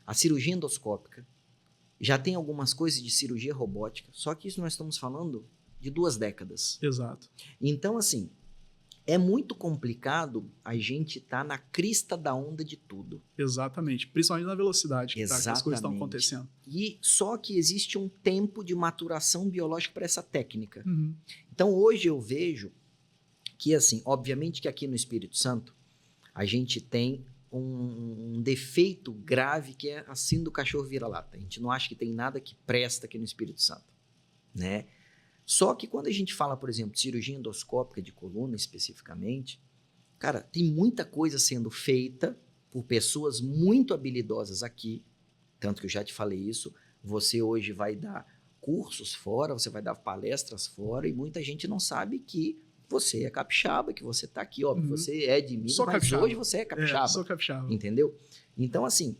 Speaker 1: a cirurgia endoscópica, já tem algumas coisas de cirurgia robótica, só que isso nós estamos falando de 2 décadas.
Speaker 2: Exato.
Speaker 1: Então, assim, é muito complicado a gente estar na crista da onda de tudo.
Speaker 2: Exatamente. Principalmente na velocidade que as coisas estão acontecendo.
Speaker 1: E só que existe um tempo de maturação biológica para essa técnica. Então, hoje eu vejo que, assim, obviamente que aqui no Espírito Santo, a gente tem um defeito grave que é a síndrome do cachorro vira-lata. A gente não acha que tem nada que presta aqui no Espírito Santo, né? Só que quando a gente fala, por exemplo, de cirurgia endoscópica de coluna especificamente, cara, tem muita coisa sendo feita por pessoas muito habilidosas aqui, tanto que eu já te falei isso, você hoje vai dar cursos fora, você vai dar palestras fora, e muita gente não sabe que você é capixaba, que você tá aqui, óbvio, você é de Minas, mas capixaba. Hoje você é capixaba.
Speaker 2: Sou capixaba.
Speaker 1: Entendeu? Então, assim,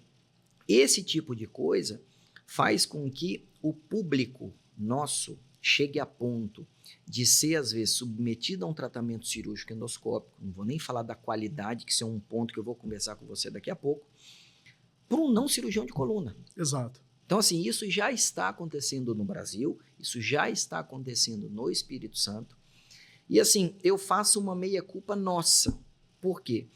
Speaker 1: esse tipo de coisa faz com que o público nosso chegue a ponto de ser, às vezes, submetido a um tratamento cirúrgico endoscópico, não vou nem falar da qualidade, que isso é um ponto que eu vou conversar com você daqui a pouco, por um não cirurgião de coluna.
Speaker 2: Exato.
Speaker 1: Então, assim, isso já está acontecendo no Brasil, isso já está acontecendo no Espírito Santo, e, assim, eu faço uma meia-culpa nossa. Por quê?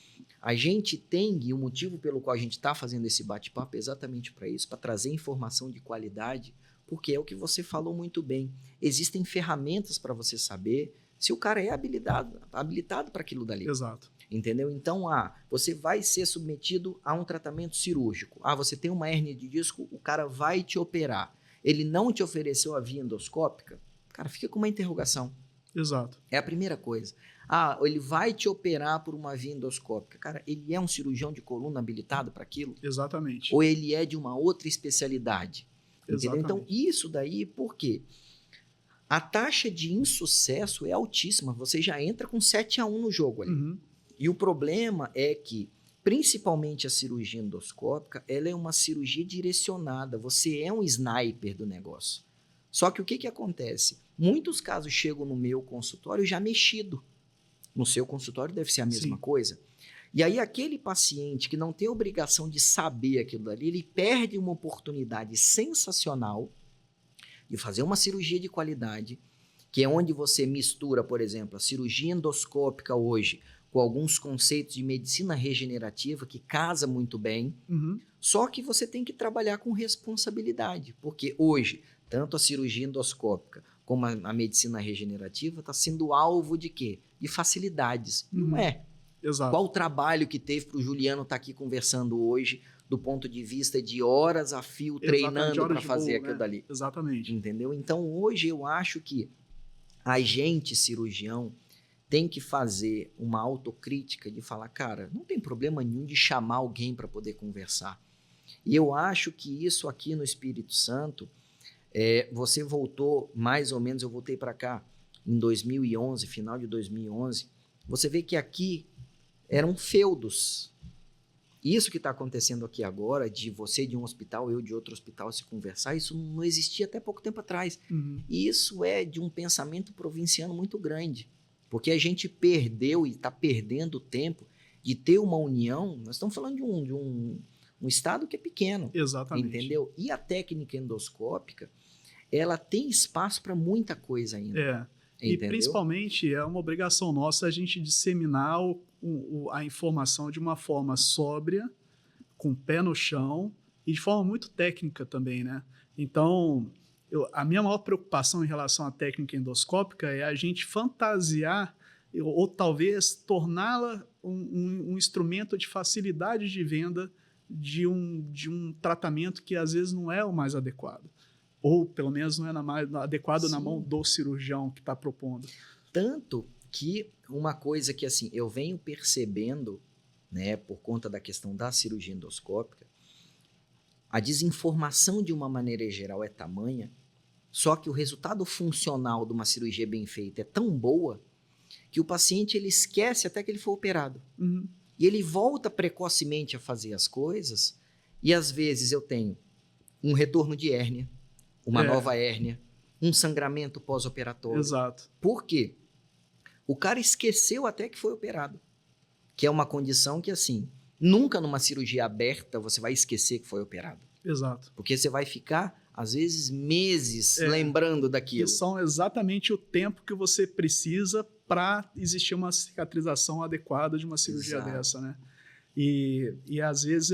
Speaker 1: A gente tem, e o motivo pelo qual a gente está fazendo esse bate-papo é exatamente para isso, para trazer informação de qualidade, porque é o que você falou muito bem. Existem ferramentas para você saber se o cara é habilitado para aquilo dali.
Speaker 2: Exato.
Speaker 1: Entendeu? Então, você vai ser submetido a um tratamento cirúrgico. Você tem uma hérnia de disco, o cara vai te operar. Ele não te ofereceu a via endoscópica? Cara, fica com uma interrogação.
Speaker 2: Exato.
Speaker 1: É a primeira coisa. Ele vai te operar por uma via endoscópica. Cara, ele é um cirurgião de coluna habilitado para aquilo?
Speaker 2: Exatamente.
Speaker 1: Ou ele é de uma outra especialidade? Entendeu? Então, isso daí, por quê? A taxa de insucesso é altíssima. Você já entra com 7-1 no jogo ali. E o problema é que, principalmente a cirurgia endoscópica, ela é uma cirurgia direcionada. Você é um sniper do negócio. Só que o que acontece? Muitos casos chegam no meu consultório já mexido. No seu consultório deve ser a mesma coisa. E aí aquele paciente que não tem obrigação de saber aquilo dali, ele perde uma oportunidade sensacional de fazer uma cirurgia de qualidade, que é onde você mistura, por exemplo, a cirurgia endoscópica hoje com alguns conceitos de medicina regenerativa que casa muito bem, só que você tem que trabalhar com responsabilidade, porque hoje, tanto a cirurgia endoscópica como a medicina regenerativa está sendo alvo de quê? De facilidades. Não é.
Speaker 2: Exato.
Speaker 1: Qual o trabalho que teve para o Juliano estar aqui conversando hoje, do ponto de vista de horas a fio, treinando para fazer aquilo dali.
Speaker 2: Exatamente.
Speaker 1: Entendeu? Então, hoje eu acho que a gente, cirurgião, tem que fazer uma autocrítica de falar, cara, não tem problema nenhum de chamar alguém para poder conversar. E eu acho que isso aqui no Espírito Santo, você voltou, mais ou menos, eu voltei para cá em 2011, final de 2011, você vê que aqui eram feudos. Isso que está acontecendo aqui agora, de você de um hospital, eu de outro hospital se conversar, isso não existia até pouco tempo atrás.
Speaker 2: Uhum.
Speaker 1: E isso é de um pensamento provinciano muito grande. Porque a gente perdeu e está perdendo tempo de ter uma união. Nós estamos falando de um estado que é pequeno.
Speaker 2: Exatamente.
Speaker 1: Entendeu? E a técnica endoscópica, ela tem espaço para muita coisa ainda.
Speaker 2: E principalmente é uma obrigação nossa a gente disseminar a informação de uma forma sóbria, com o pé no chão e de forma muito técnica também, né? Então, a minha maior preocupação em relação à técnica endoscópica é a gente fantasiar ou talvez torná-la um instrumento de facilidade de venda de um tratamento que às vezes não é o mais adequado. Ou, pelo menos, não é mais adequado
Speaker 1: Sim.
Speaker 2: na mão do cirurgião que está propondo.
Speaker 1: Tanto que uma coisa que assim, eu venho percebendo, né, por conta da questão da cirurgia endoscópica, a desinformação de uma maneira geral é tamanha, só que o resultado funcional de uma cirurgia bem feita é tão boa que o paciente ele esquece até que ele foi operado.
Speaker 2: Uhum.
Speaker 1: E ele volta precocemente a fazer as coisas e às vezes eu tenho um retorno de hérnia, uma nova hérnia, um sangramento pós-operatório.
Speaker 2: Exato.
Speaker 1: Por quê? O cara esqueceu até que foi operado. Que é uma condição que, assim, nunca numa cirurgia aberta você vai esquecer que foi operado.
Speaker 2: Exato.
Speaker 1: Porque você vai ficar, às vezes, meses lembrando daquilo.
Speaker 2: Que são exatamente o tempo que você precisa para existir uma cicatrização adequada de uma cirurgia dessa, né? E às vezes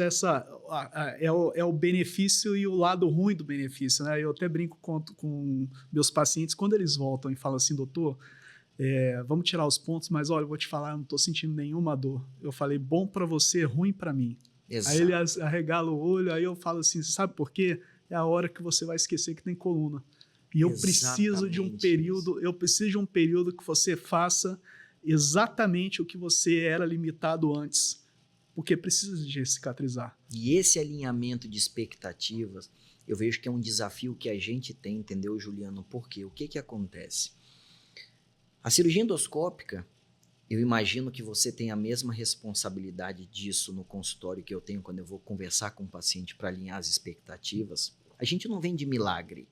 Speaker 2: é o benefício e o lado ruim do benefício, né? Eu até brinco com meus pacientes quando eles voltam e falam assim, doutor, vamos tirar os pontos, mas olha, eu vou te falar, eu não estou sentindo nenhuma dor. Eu falei, bom para você, ruim para mim.
Speaker 1: Exato.
Speaker 2: Aí ele arregala o olho, aí eu falo assim, sabe por quê? É a hora que você vai esquecer que tem coluna. E eu preciso de um período que você faça exatamente o que você era limitado antes. Porque precisa de cicatrizar.
Speaker 1: E esse alinhamento de expectativas, eu vejo que é um desafio que a gente tem, entendeu, Juliano? Por quê? O que acontece? A cirurgia endoscópica, eu imagino que você tem a mesma responsabilidade disso no consultório que eu tenho quando eu vou conversar com o paciente para alinhar as expectativas. A gente não vem de milagre.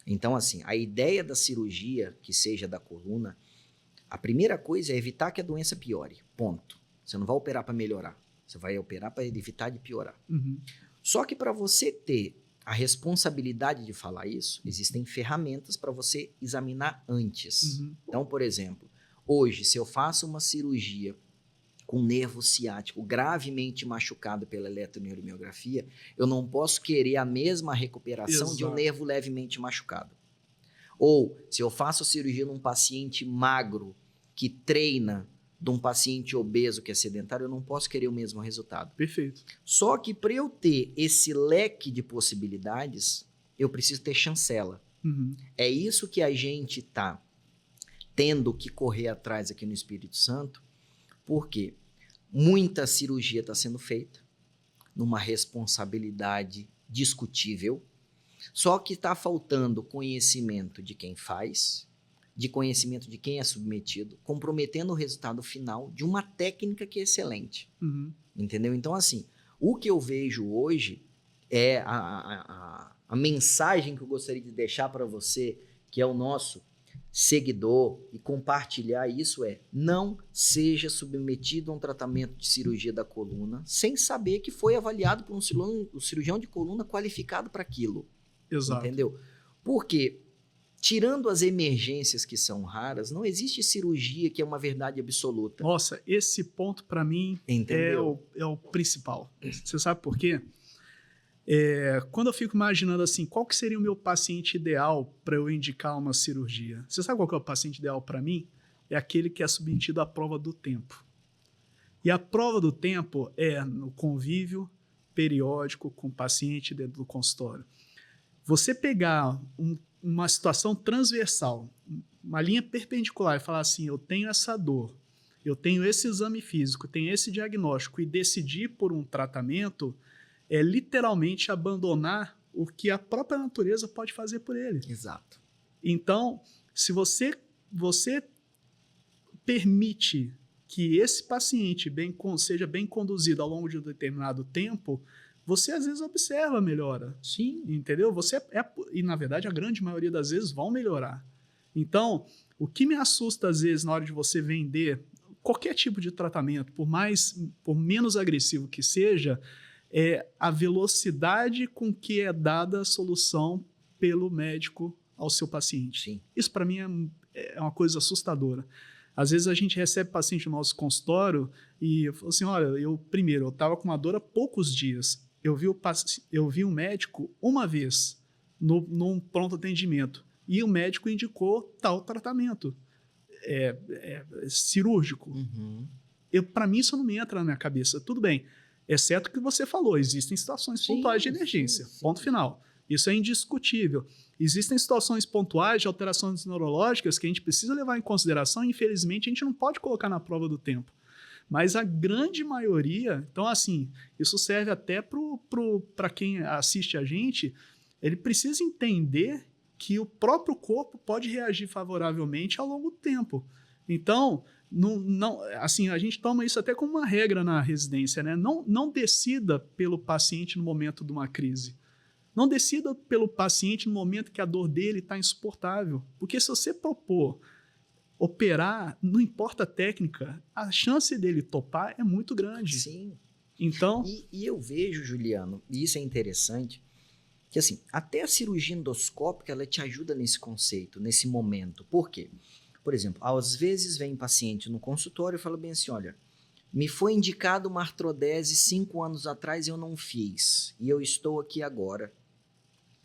Speaker 1: Então, assim, a ideia da cirurgia, que seja da coluna, a primeira coisa é evitar que a doença piore. Ponto. Você não vai operar para melhorar. Você vai operar para evitar de piorar.
Speaker 2: Uhum.
Speaker 1: Só que para você ter a responsabilidade de falar isso, existem ferramentas para você examinar antes.
Speaker 2: Uhum.
Speaker 1: Então, por exemplo, hoje, se eu faço uma cirurgia com nervo ciático gravemente machucado pela eletroneuromiografia, eu não posso querer a mesma recuperação de um nervo levemente machucado. Ou, se eu faço cirurgia num paciente magro que treina, de um paciente obeso que é sedentário, eu não posso querer o mesmo resultado.
Speaker 2: Perfeito.
Speaker 1: Só que para eu ter esse leque de possibilidades, eu preciso ter chancela.
Speaker 2: Uhum.
Speaker 1: É isso que a gente está tendo que correr atrás aqui no Espírito Santo, porque muita cirurgia está sendo feita numa responsabilidade discutível, só que está faltando conhecimento de quem faz, de conhecimento de quem é submetido, comprometendo o resultado final de uma técnica que é excelente.
Speaker 2: Uhum.
Speaker 1: Entendeu? Então, assim, o que eu vejo hoje é a mensagem que eu gostaria de deixar para você, que é o nosso seguidor, e compartilhar isso não seja submetido a um tratamento de cirurgia da coluna sem saber que foi avaliado por um cirurgião de coluna qualificado para aquilo.
Speaker 2: Exato.
Speaker 1: Entendeu? Porque tirando as emergências que são raras, não existe cirurgia que é uma verdade absoluta.
Speaker 2: Nossa, esse ponto para mim é o principal. Você sabe por quê? Quando eu fico imaginando assim, qual que seria o meu paciente ideal para eu indicar uma cirurgia? Você sabe qual que é o paciente ideal para mim? É aquele que é submetido à prova do tempo. E a prova do tempo é no convívio periódico com o paciente dentro do consultório. Você pegar uma situação transversal, uma linha perpendicular e falar assim, eu tenho essa dor, eu tenho esse exame físico, tenho esse diagnóstico e decidir por um tratamento é literalmente abandonar o que a própria natureza pode fazer por ele.
Speaker 1: Exato.
Speaker 2: Então, se você permite que esse paciente seja bem conduzido ao longo de um determinado tempo, você às vezes observa a melhora.
Speaker 1: Sim.
Speaker 2: Entendeu? E na verdade a grande maioria das vezes vão melhorar. Então, o que me assusta às vezes na hora de você vender qualquer tipo de tratamento, por menos agressivo que seja, é a velocidade com que é dada a solução pelo médico ao seu paciente.
Speaker 1: Sim.
Speaker 2: Isso para mim é uma coisa assustadora. Às vezes a gente recebe paciente no nosso consultório e fala assim, olha, eu estava com uma dor há poucos dias. Eu vi um médico uma vez num pronto atendimento e o médico indicou tal tratamento cirúrgico.
Speaker 1: Uhum.
Speaker 2: Para mim isso não me entra na minha cabeça. Tudo bem, exceto o que você falou, existem situações pontuais de emergência, ponto final. Isso é indiscutível. Existem situações pontuais de alterações neurológicas que a gente precisa levar em consideração e, infelizmente, a gente não pode colocar na prova do tempo. Mas a grande maioria... Então, assim, isso serve até para quem assiste a gente, ele precisa entender que o próprio corpo pode reagir favoravelmente ao longo do tempo. Então, assim, a gente toma isso até como uma regra na residência, né? Não decida pelo paciente no momento de uma crise. Não decida pelo paciente no momento que a dor dele está insuportável. Porque se você propor operar, não importa a técnica, a chance dele topar é muito grande.
Speaker 1: Sim.
Speaker 2: Então...
Speaker 1: E eu vejo, Juliano, e isso é interessante, que assim, até a cirurgia endoscópica, ela te ajuda nesse conceito, nesse momento. Por quê? Por exemplo, às vezes vem paciente no consultório e fala bem assim, olha, me foi indicado uma artrodese 5 anos atrás e eu não fiz. E eu estou aqui agora.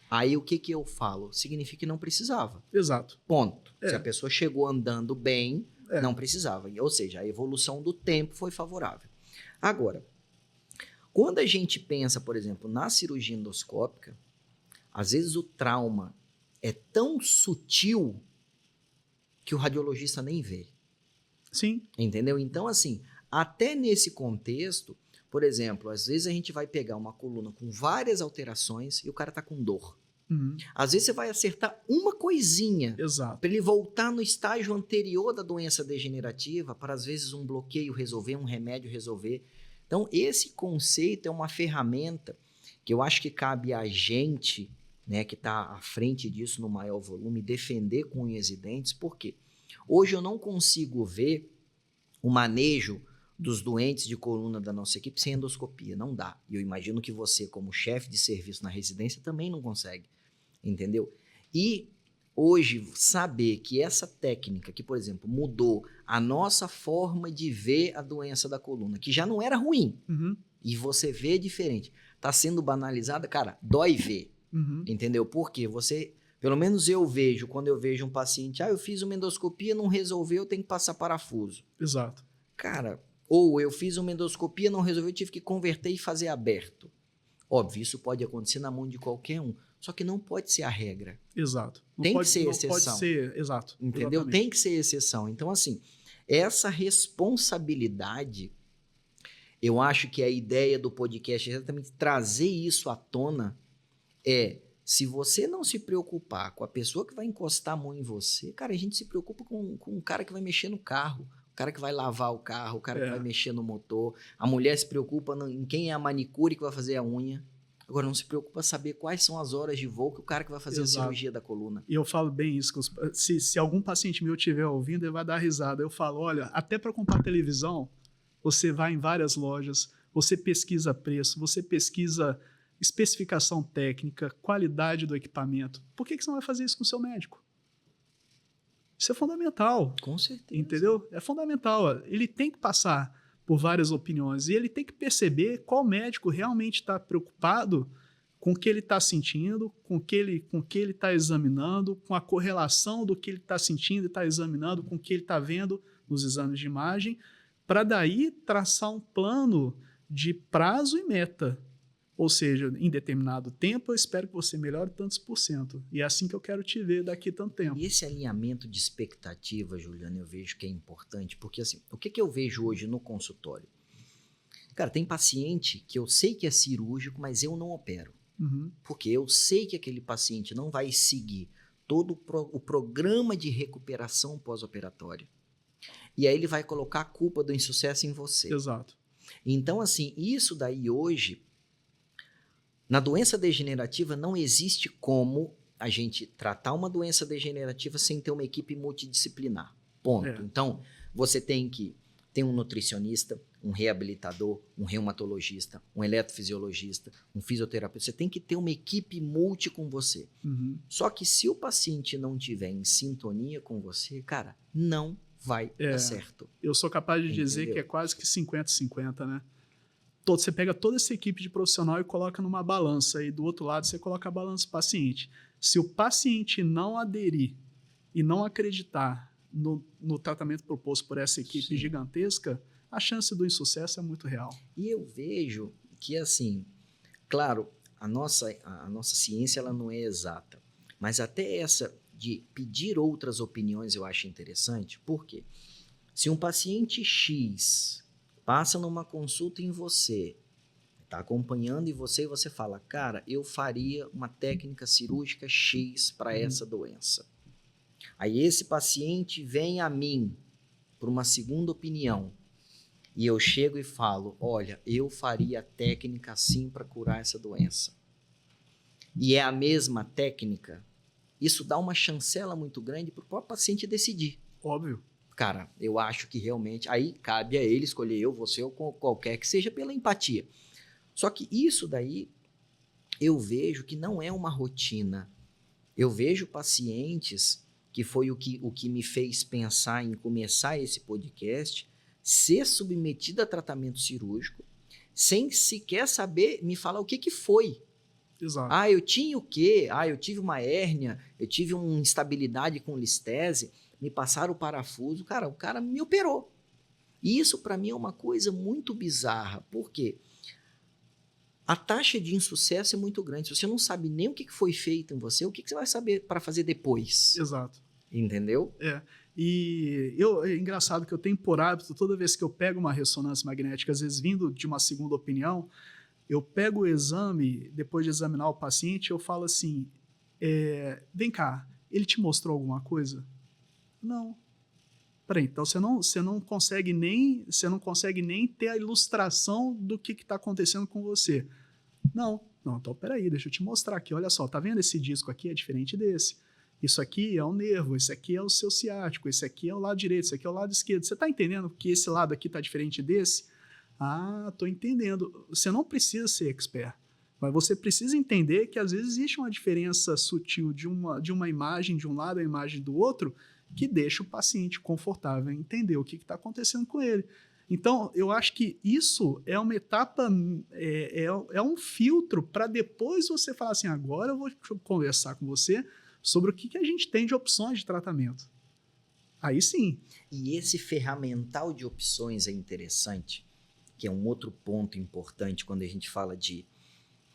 Speaker 1: Aí o que eu falo? Significa que não precisava.
Speaker 2: Exato.
Speaker 1: Ponto. Se a pessoa chegou andando bem, não precisava. Ou seja, a evolução do tempo foi favorável. Agora, quando a gente pensa, por exemplo, na cirurgia endoscópica, às vezes o trauma é tão sutil que o radiologista nem vê.
Speaker 2: Sim.
Speaker 1: Entendeu? Então, assim, até nesse contexto, por exemplo, às vezes a gente vai pegar uma coluna com várias alterações e o cara tá com dor.
Speaker 2: Uhum.
Speaker 1: Às vezes você vai acertar uma coisinha para ele voltar no estágio anterior da doença degenerativa, para às vezes um bloqueio resolver, um remédio resolver. Então, esse conceito é uma ferramenta que eu acho que cabe a gente, né, que está à frente disso no maior volume, defender com unhas e dentes. Por quê? Hoje eu não consigo ver o manejo dos doentes de coluna da nossa equipe sem endoscopia. Não dá. E eu imagino que você, como chefe de serviço na residência, também não consegue. Entendeu? E hoje, saber que essa técnica que, por exemplo, mudou a nossa forma de ver a doença da coluna, que já não era ruim, e você vê diferente, está sendo banalizada, cara, dói ver. Entendeu? Porque você, pelo menos eu vejo, quando eu vejo um paciente, eu fiz uma endoscopia, não resolveu, eu tenho que passar parafuso.
Speaker 2: Exato.
Speaker 1: Cara, ou eu fiz uma endoscopia, não resolveu, eu tive que converter e fazer aberto. Óbvio, isso pode acontecer na mão de qualquer um. Só que não pode ser a regra.
Speaker 2: Exato.
Speaker 1: Tem que ser exceção.
Speaker 2: Pode ser, exato.
Speaker 1: Entendeu?
Speaker 2: Exatamente.
Speaker 1: Tem que ser exceção. Então, assim, essa responsabilidade, eu acho que a ideia do podcast é exatamente trazer isso à tona. Se você não se preocupar com a pessoa que vai encostar a mão em você, cara, a gente se preocupa com o cara que vai mexer no carro, o cara que vai lavar o carro, o cara que vai mexer no motor, a mulher se preocupa em quem é a manicure que vai fazer a unha. Agora, não se preocupa saber quais são as horas de voo que o cara que vai fazer a cirurgia da coluna.
Speaker 2: E eu falo bem isso. Se algum paciente meu estiver ouvindo, ele vai dar risada. Eu falo, olha, até para comprar televisão, você vai em várias lojas, você pesquisa preço, você pesquisa especificação técnica, qualidade do equipamento. Por que você não vai fazer isso com o seu médico? Isso é fundamental.
Speaker 1: Com certeza.
Speaker 2: Entendeu? É fundamental. Ele tem que passar por várias opiniões e ele tem que perceber qual médico realmente está preocupado com o que ele está sentindo, com o que ele está examinando, com a correlação do que ele está sentindo e está examinando com o que ele está vendo nos exames de imagem, para daí traçar um plano de prazo e meta. Ou seja, em determinado tempo eu espero que você melhore tantos por cento. E é assim que eu quero te ver daqui tanto tempo.
Speaker 1: E esse alinhamento de expectativa, Juliano, eu vejo que é importante, porque assim, o que eu vejo hoje no consultório? Cara, tem paciente que eu sei que é cirúrgico, mas eu não opero. Porque eu sei que aquele paciente não vai seguir todo o programa de recuperação pós-operatória. E aí ele vai colocar a culpa do insucesso em você.
Speaker 2: Exato.
Speaker 1: Então, assim, isso daí hoje, na doença degenerativa, não existe como a gente tratar uma doença degenerativa sem ter uma equipe multidisciplinar. Ponto. Então, você tem que ter um nutricionista, um reabilitador, um reumatologista, um eletrofisiologista, um fisioterapeuta. Você tem que ter uma equipe multi com você. Só que se o paciente não tiver em sintonia com você, cara, não vai dar certo.
Speaker 2: Eu sou capaz de dizer que é quase que 50-50, né? Você pega toda essa equipe de profissional e coloca numa balança, e do outro lado você coloca a balança do paciente. Se o paciente não aderir e não acreditar no tratamento proposto por essa equipe gigantesca, a chance do insucesso é muito real.
Speaker 1: E eu vejo que, assim, claro, a nossa ciência ela não é exata, mas até essa de pedir outras opiniões eu acho interessante. Por quê? Se um paciente X passa numa consulta em você, está acompanhando em você e você fala, cara, eu faria uma técnica cirúrgica X para essa doença. Aí esse paciente vem a mim por uma segunda opinião e eu chego e falo, olha, eu faria a técnica assim para curar essa doença. E é a mesma técnica, isso dá uma chancela muito grande para o próprio paciente decidir.
Speaker 2: Óbvio.
Speaker 1: Cara, eu acho que realmente, aí cabe a ele escolher eu, você ou qualquer que seja pela empatia. Só que isso daí, eu vejo que não é uma rotina. Eu vejo pacientes, que foi o que me fez pensar em começar esse podcast, ser submetido a tratamento cirúrgico, sem sequer saber me falar o que foi.
Speaker 2: Exato.
Speaker 1: Ah, eu tinha o quê? Ah, eu tive uma hérnia, eu tive uma instabilidade com listese, me passaram o parafuso, cara, o cara me operou. E isso para mim é uma coisa muito bizarra, porque a taxa de insucesso é muito grande. Se você não sabe nem o que foi feito em você, o que você vai saber para fazer depois?
Speaker 2: Exato.
Speaker 1: Entendeu?
Speaker 2: E é engraçado que eu tenho por hábito, toda vez que eu pego uma ressonância magnética, às vezes vindo de uma segunda opinião, eu pego o exame, depois de examinar o paciente, eu falo assim, vem cá, ele te mostrou alguma coisa? Não. Peraí, então você não consegue nem ter a ilustração do que está acontecendo com você. Não, então peraí, deixa eu te mostrar aqui, olha só, tá vendo esse disco aqui? É diferente desse. Isso aqui é o nervo, esse aqui é o seu ciático, esse aqui é o lado direito, esse aqui é o lado esquerdo. Você está entendendo que esse lado aqui está diferente desse? Ah, estou entendendo. Você não precisa ser expert, mas você precisa entender que às vezes existe uma diferença sutil de uma imagem de um lado e a imagem do outro que deixa o paciente confortável em entender o que está acontecendo com ele. Então, eu acho que isso é uma etapa, é um filtro para depois você falar assim, agora eu vou conversar com você sobre o que a gente tem de opções de tratamento. Aí sim.
Speaker 1: E esse ferramental de opções é interessante, que é um outro ponto importante quando a gente fala de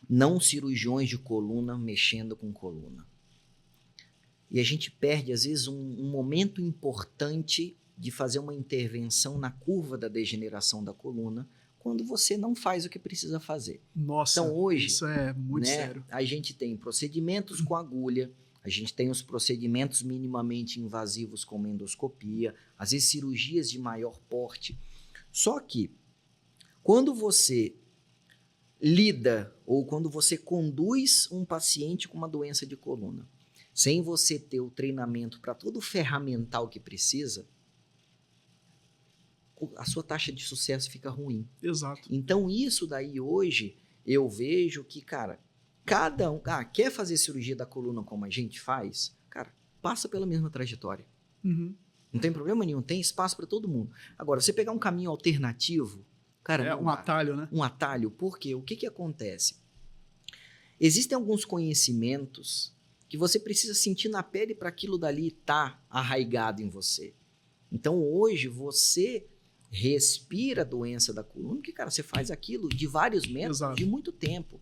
Speaker 1: não cirurgiões de coluna mexendo com coluna. E a gente perde, às vezes, um momento importante de fazer uma intervenção na curva da degeneração da coluna quando você não faz o que precisa fazer.
Speaker 2: Nossa,
Speaker 1: então, hoje,
Speaker 2: isso é muito sério.
Speaker 1: A gente tem procedimentos com agulha, a gente tem os procedimentos minimamente invasivos como endoscopia, às vezes cirurgias de maior porte. Só que, quando você lida ou quando você conduz um paciente com uma doença de coluna, sem você ter o treinamento para todo o ferramental que precisa, a sua taxa de sucesso fica ruim.
Speaker 2: Exato.
Speaker 1: Então, isso daí hoje, eu vejo que, cara, cada um... quer fazer cirurgia da coluna como a gente faz? Cara, passa pela mesma trajetória.
Speaker 2: Uhum.
Speaker 1: Não tem problema nenhum, tem espaço para todo mundo. Agora, você pegar um caminho alternativo, cara...
Speaker 2: um atalho, né?
Speaker 1: Um atalho, por quê? O que acontece? Existem alguns conhecimentos que você precisa sentir na pele para aquilo dali estar arraigado em você. Então, hoje, você respira a doença da coluna, porque, cara, você faz aquilo de vários métodos,
Speaker 2: Exato.
Speaker 1: de muito tempo.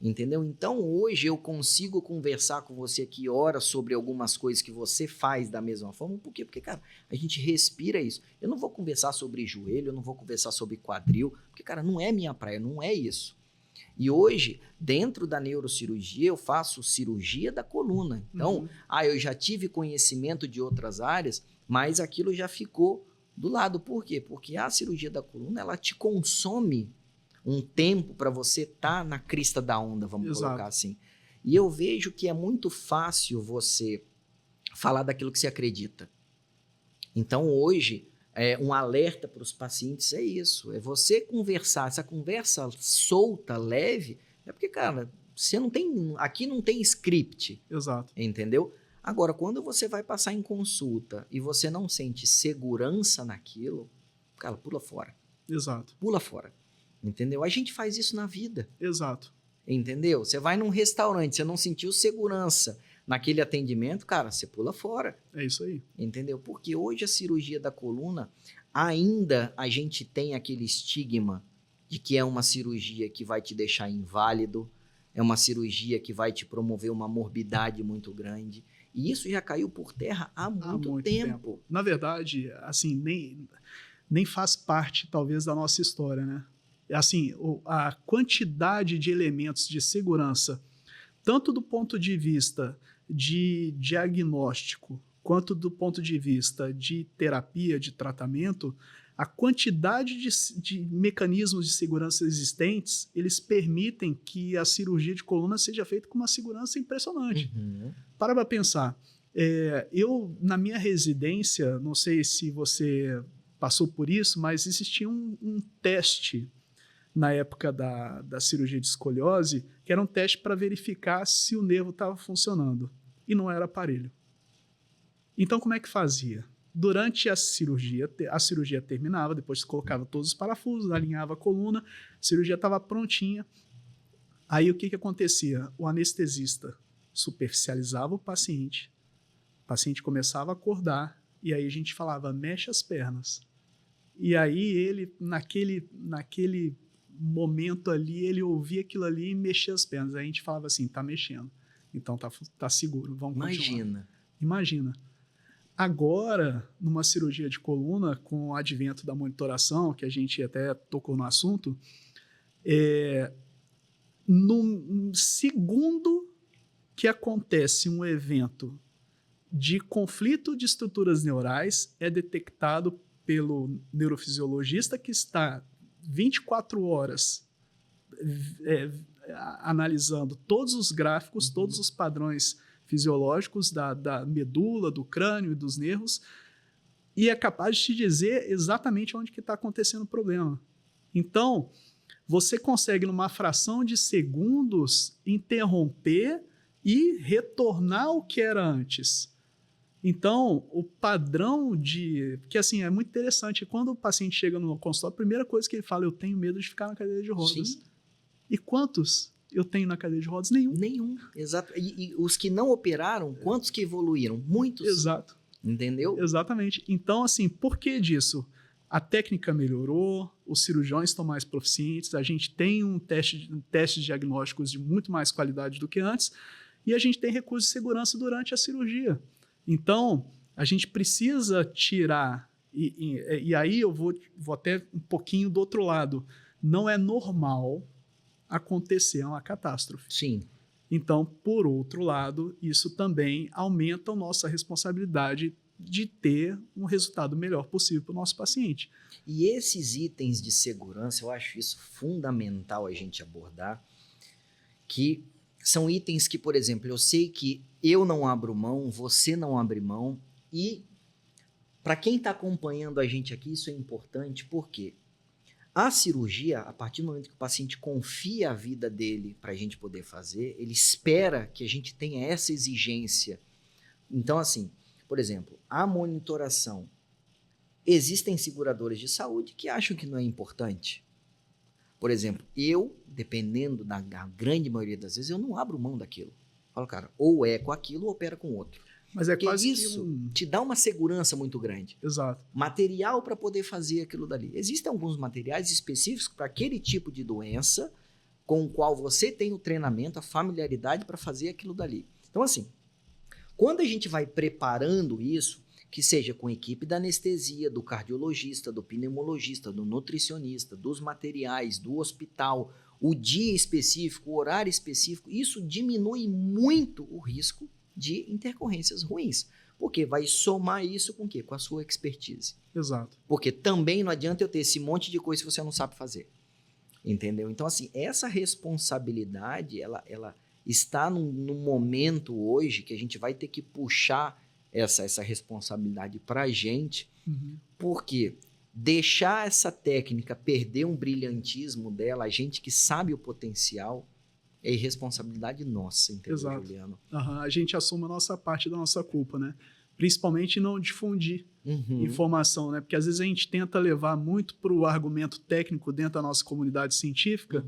Speaker 1: Entendeu? Então, hoje eu consigo conversar com você aqui horas sobre algumas coisas que você faz da mesma forma. Por quê? Porque, cara, a gente respira isso. Eu não vou conversar sobre joelho, eu não vou conversar sobre quadril, porque, cara, não é minha praia, não é isso. E hoje, dentro da neurocirurgia, eu faço cirurgia da coluna. Então, eu já tive conhecimento de outras áreas, mas aquilo já ficou do lado. Por quê? Porque a cirurgia da coluna, ela te consome um tempo para você estar na crista da onda, vamos
Speaker 2: Exato.
Speaker 1: colocar assim. E eu vejo que é muito fácil você falar daquilo que você acredita. Então, hoje, um alerta para os pacientes é isso. É você conversar, essa conversa solta, leve, é porque, cara, você não tem, aqui não tem script.
Speaker 2: Exato.
Speaker 1: Entendeu? Agora, quando você vai passar em consulta e você não sente segurança naquilo, cara, pula fora.
Speaker 2: Exato.
Speaker 1: Pula fora. Entendeu? A gente faz isso na vida.
Speaker 2: Exato.
Speaker 1: Entendeu? Você vai num restaurante, você não sentiu segurança naquele atendimento, cara, você pula fora.
Speaker 2: É isso aí.
Speaker 1: Entendeu? Porque hoje a cirurgia da coluna, ainda a gente tem aquele estigma de que é uma cirurgia que vai te deixar inválido, é uma cirurgia que vai te promover uma morbidade muito grande. E isso já caiu por terra há muito tempo.
Speaker 2: Na verdade, assim, nem faz parte, talvez, da nossa história, né? Assim, a quantidade de elementos de segurança, tanto do ponto de vista de diagnóstico, quanto do ponto de vista de terapia, de tratamento, a quantidade de mecanismos de segurança existentes, eles permitem que a cirurgia de coluna seja feita com uma segurança impressionante. Para pensar, eu, na minha residência, não sei se você passou por isso, mas existia um teste na época da cirurgia de escoliose, que era um teste para verificar se o nervo estava funcionando. E não era aparelho. Então, como é que fazia? Durante a cirurgia terminava, depois se colocava todos os parafusos, alinhava a coluna, a cirurgia estava prontinha. Aí, o que acontecia? O anestesista superficializava o paciente começava a acordar, e aí a gente falava, mexe as pernas. E aí ele, naquele momento ali, ele ouvia aquilo ali e mexia as pernas. Aí a gente falava assim, tá mexendo. Então tá seguro, vamos continuar. Imagina. Agora, numa cirurgia de coluna, com o advento da monitoração, que a gente até tocou no assunto, no segundo que acontece um evento de conflito de estruturas neurais, é detectado pelo neurofisiologista que está 24 horas analisando todos os gráficos, todos os padrões fisiológicos da medula, do crânio e dos nervos, e é capaz de te dizer exatamente onde que está acontecendo o problema. Então, você consegue, numa fração de segundos, interromper e retornar ao que era antes. Então, o padrão que assim, é muito interessante, quando o paciente chega no consultório, a primeira coisa que ele fala, eu tenho medo de ficar na cadeira de rodas.
Speaker 1: Sim.
Speaker 2: E quantos eu tenho na cadeira de rodas? Nenhum.
Speaker 1: Exato. E os que não operaram, quantos que evoluíram? Muitos.
Speaker 2: Exato.
Speaker 1: Entendeu?
Speaker 2: Exatamente. Então, assim, por que disso? A técnica melhorou, os cirurgiões estão mais proficientes, a gente tem testes diagnósticos de muito mais qualidade do que antes, e a gente tem recursos de segurança durante a cirurgia. Então, a gente precisa tirar, e aí eu vou até um pouquinho do outro lado, não é normal acontecer uma catástrofe.
Speaker 1: Sim.
Speaker 2: Então, por outro lado, isso também aumenta a nossa responsabilidade de ter um resultado melhor possível para o nosso paciente.
Speaker 1: E esses itens de segurança, eu acho isso fundamental a gente abordar, que são itens que, por exemplo, eu sei que eu não abro mão, você não abre mão, e para quem está acompanhando a gente aqui, isso é importante, porque a cirurgia, a partir do momento que o paciente confia a vida dele para a gente poder fazer, ele espera que a gente tenha essa exigência. Então, assim, por exemplo, a monitoração. Existem seguradoras de saúde que acham que não é importante. Por exemplo, eu, dependendo da grande maioria das vezes, eu não abro mão daquilo. Falo, cara, ou é com aquilo ou opera com outro.
Speaker 2: Mas é
Speaker 1: Porque
Speaker 2: quase
Speaker 1: isso te dá uma segurança muito grande.
Speaker 2: Exato.
Speaker 1: Material para poder fazer aquilo dali. Existem alguns materiais específicos para aquele tipo de doença com o qual você tem o treinamento, a familiaridade para fazer aquilo dali. Então, assim, quando a gente vai preparando isso, que seja com a equipe da anestesia, do cardiologista, do pneumologista, do nutricionista, dos materiais, do hospital, o dia específico, o horário específico, isso diminui muito o risco de intercorrências ruins. Porque vai somar isso com o quê? Com a sua expertise.
Speaker 2: Exato.
Speaker 1: Porque também não adianta eu ter esse monte de coisa se você não sabe fazer. Entendeu? Então, assim, essa responsabilidade, ela está num momento hoje que a gente vai ter que puxar essa responsabilidade para a gente, porque deixar essa técnica perder um brilhantismo dela, a gente que sabe o potencial, é irresponsabilidade nossa, entendeu,
Speaker 2: Exato.
Speaker 1: Juliano?
Speaker 2: A gente assume a nossa parte da nossa culpa, né? Principalmente não difundir informação, né? Porque às vezes a gente tenta levar muito para o argumento técnico dentro da nossa comunidade científica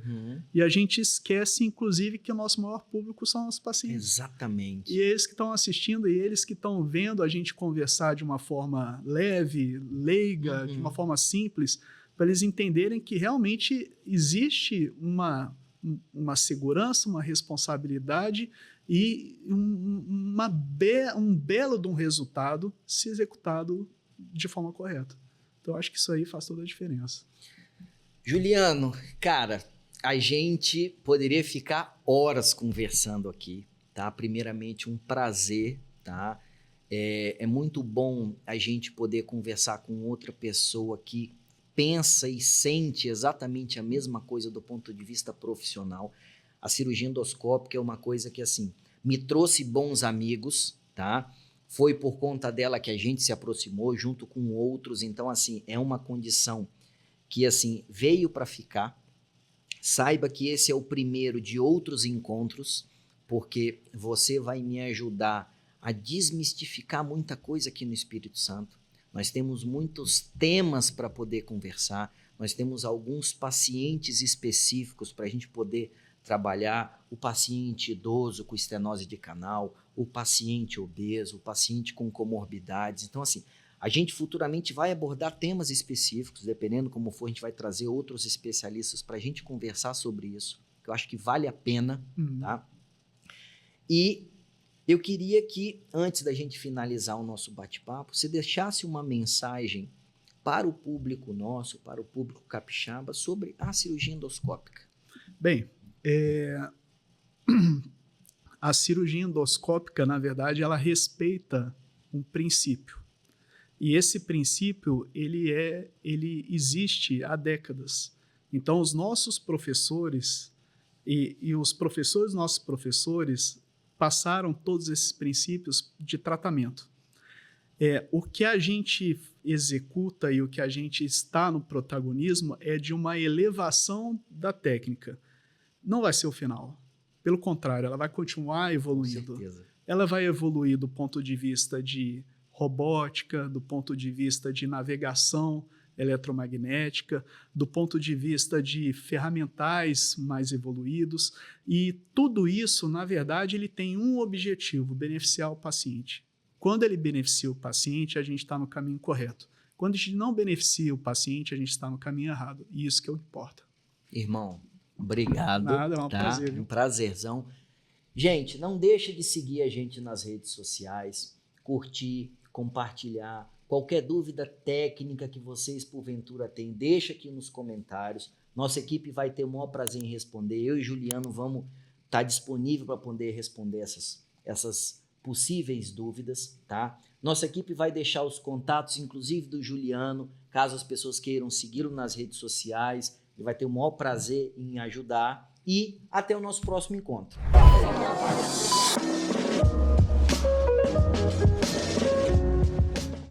Speaker 2: e a gente esquece, inclusive, que o nosso maior público são os pacientes.
Speaker 1: Exatamente.
Speaker 2: E eles que estão assistindo e eles que estão vendo a gente conversar de uma forma leve, leiga, de uma forma simples, para eles entenderem que realmente existe uma segurança, uma responsabilidade e um belo de um resultado se executado de forma correta. Então, eu acho que isso aí faz toda a diferença.
Speaker 1: Juliano, cara, a gente poderia ficar horas conversando aqui, tá? Primeiramente, um prazer, tá? É muito bom a gente poder conversar com outra pessoa que pensa e sente exatamente a mesma coisa do ponto de vista profissional. A cirurgia endoscópica é uma coisa que, assim, me trouxe bons amigos, tá? Foi por conta dela que a gente se aproximou junto com outros. Então, assim, é uma condição que, assim, veio para ficar. Saiba que esse é o primeiro de outros encontros, porque você vai me ajudar a desmistificar muita coisa aqui no Espírito Santo. Nós temos muitos temas para poder conversar, nós temos alguns pacientes específicos para a gente poder trabalhar, o paciente idoso com estenose de canal, o paciente obeso, o paciente com comorbidades. Então, assim, a gente futuramente vai abordar temas específicos, dependendo como for, a gente vai trazer outros especialistas para a gente conversar sobre isso, que eu acho que vale a pena, tá? E eu queria que, antes da gente finalizar o nosso bate-papo, você deixasse uma mensagem para o público nosso, para o público capixaba, sobre a cirurgia endoscópica.
Speaker 2: Bem, a cirurgia endoscópica, na verdade, ela respeita um princípio. E esse princípio, ele existe há décadas. Então, os nossos professores e os professores dos nossos professores passaram todos esses princípios de tratamento. O que a gente executa e o que a gente está no protagonismo é de uma elevação da técnica. Não vai ser o final. Pelo contrário, ela vai continuar evoluindo.
Speaker 1: Com certeza.
Speaker 2: Ela vai evoluir do ponto de vista de robótica, do ponto de vista de navegação eletromagnética, do ponto de vista de ferramentais mais evoluídos. E tudo isso, na verdade, ele tem um objetivo: beneficiar o paciente. Quando ele beneficia o paciente, a gente está no caminho correto. Quando a gente não beneficia o paciente, a gente está no caminho errado. E isso que é o que importa.
Speaker 1: Irmão, obrigado.
Speaker 2: Nada, é um prazer. Viu?
Speaker 1: Um prazerzão. Gente, não deixe de seguir a gente nas redes sociais, curtir, compartilhar. Qualquer dúvida técnica que vocês, porventura, têm, deixa aqui nos comentários. Nossa equipe vai ter o maior prazer em responder. Eu e Juliano vamos estar disponível para poder responder essas possíveis dúvidas, tá? Nossa equipe vai deixar os contatos, inclusive do Juliano, caso as pessoas queiram segui-lo nas redes sociais. Ele vai ter o maior prazer em ajudar. E até o nosso próximo encontro.